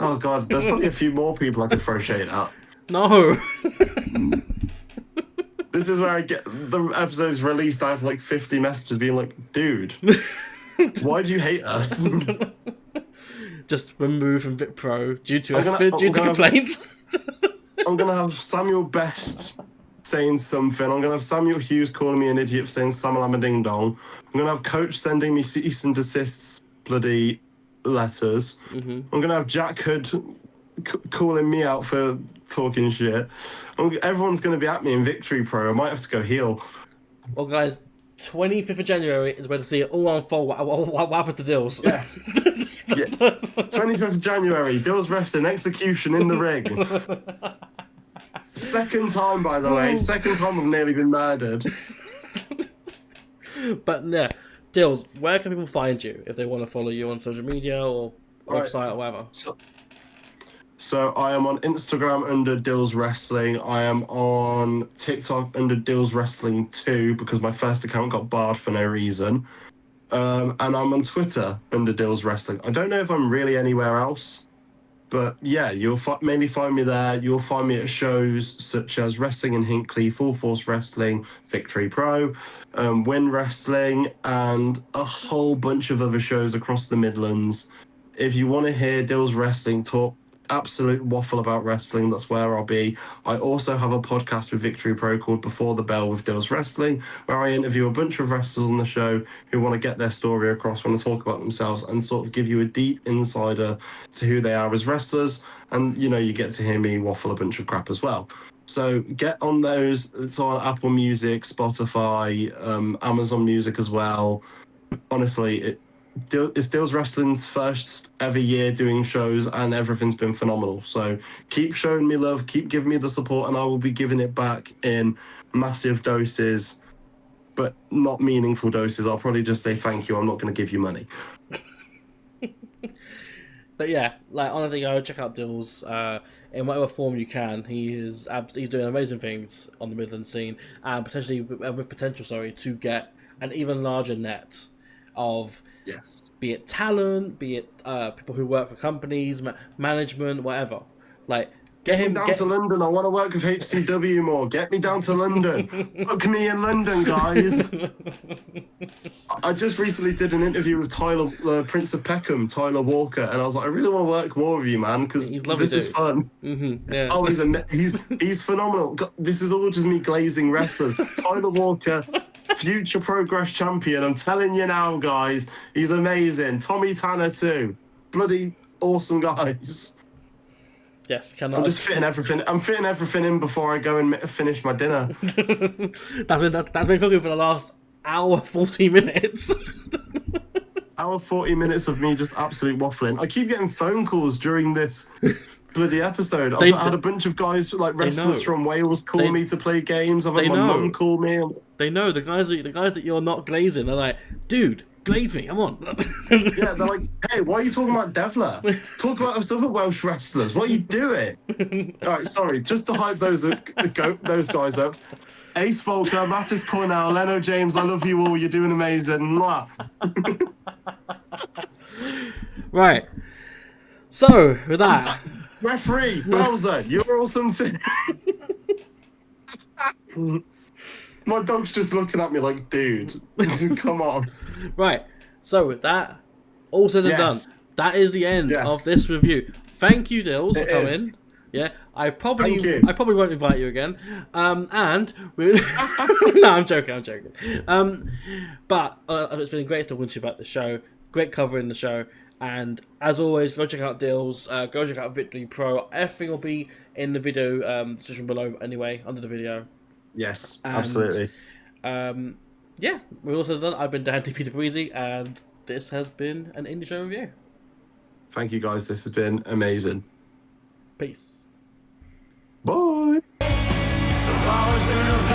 Oh God, there's probably a few more people I could throw shade at. No. This is where I get the episode's released. I have 50 messages being like, dude, why do you hate us? Just removed from Vic Pro due to complaints. I'm gonna have Samuel Best saying something. I'm gonna have Samuel Hughes calling me an idiot for saying Samalama Ding Dong. I'm gonna have Coach sending me cease and desists bloody letters. Mm-hmm. I'm gonna have Jack Hood calling me out for talking shit. Everyone's gonna be at me in Victory Pro. I might have to go heel. Well, guys, 25th of January is where to see it all unfold. What happens to Dils? Yes. 25th of January, Dils Wrestling execution in the ring. Second time, by the way. Second time I've nearly been murdered. But yeah, Dills, where can people find you if they want to follow you on social media or website or whatever? So I am on Instagram under Dylswrestling. I am on TikTok under Dylswrestling 2 because my first account got barred for no reason. And I'm on Twitter under Dylswrestling. I don't know if I'm really anywhere else, but yeah, you'll mainly find me there. You'll find me at shows such as Wrestling in Hinckley, Full Force Wrestling, Victory Pro, Win Wrestling, and a whole bunch of other shows across the Midlands. If you want to hear Dylswrestling talk absolute waffle about wrestling, that's where I'll be. I also have a podcast with Victory Pro called Before the Bell with Dylswrestling, where I interview a bunch of wrestlers on the show who want to get their story across, want to talk about themselves, and sort of give you a deep insider to who they are as wrestlers. And, you know, you get to hear me waffle a bunch of crap as well. So get on those. It's on Apple Music, Spotify, Amazon Music as well. Honestly, it's Dylswrestling's first ever year doing shows, and everything's been phenomenal. So keep showing me love, keep giving me the support, and I will be giving it back in massive doses, but not meaningful doses. I'll probably just say thank you. I'm not going to give you money. But yeah, like honestly, go check out Dills in whatever form you can. He's doing amazing things on the Midlands scene, and potentially with potential, to get an even larger net of. Yes. Be it talent, be it people who work for companies, management, whatever. Like, get him down to London. I want to work with HCW more. Get me down to London. Book me in London, guys. I just recently did an interview with Prince of Peckham, Tyler Walker, and I was like, I really want to work more with you, man, because this is fun. Mm-hmm, yeah. Oh, he's phenomenal. This is all just me glazing wrestlers. Tyler Walker. Future Progress champion. I'm telling you now, guys, he's amazing. Tommy Tanner too. Bloody awesome guys. Yes, I'm just fitting everything. I'm fitting everything in before I go and finish my dinner. that's been cooking for the last hour 40 minutes. Hour 40 minutes of me just absolute waffling. I keep getting phone calls during this bloody episode. I've had a bunch of guys, like wrestlers from Wales, call me to play games. I've had my mum call me. They know the guys that you're not glazing. They're like, dude, glaze me. Come on. Yeah, they're like, hey, why are you talking about Devler? Talk about us other Welsh wrestlers. What are you doing? All right, sorry, just to hype those guys up. Ace Volker, Mattis Cornell, Leno James, I love you all. You're doing amazing. Mwah. Right. So with that. Referee, Bowser, you're awesome too. My dog's just looking at me like, dude, come on. Right, so with that, all said and done, that is the end of this review. Thank you, Dills, for coming. Yeah, I probably won't invite you again. And no, I'm joking. But it's been great talking to you about the show. Great covering the show. And as always, go check out Dills. Go check out Victory Pro. Everything will be in the video description below anyway, under the video. Yes, absolutely. Yeah, we're also done. I've been Dan Peter Breezy, and this has been an Indy Show review. Thank you, guys. This has been amazing. Peace. Bye. I've always been a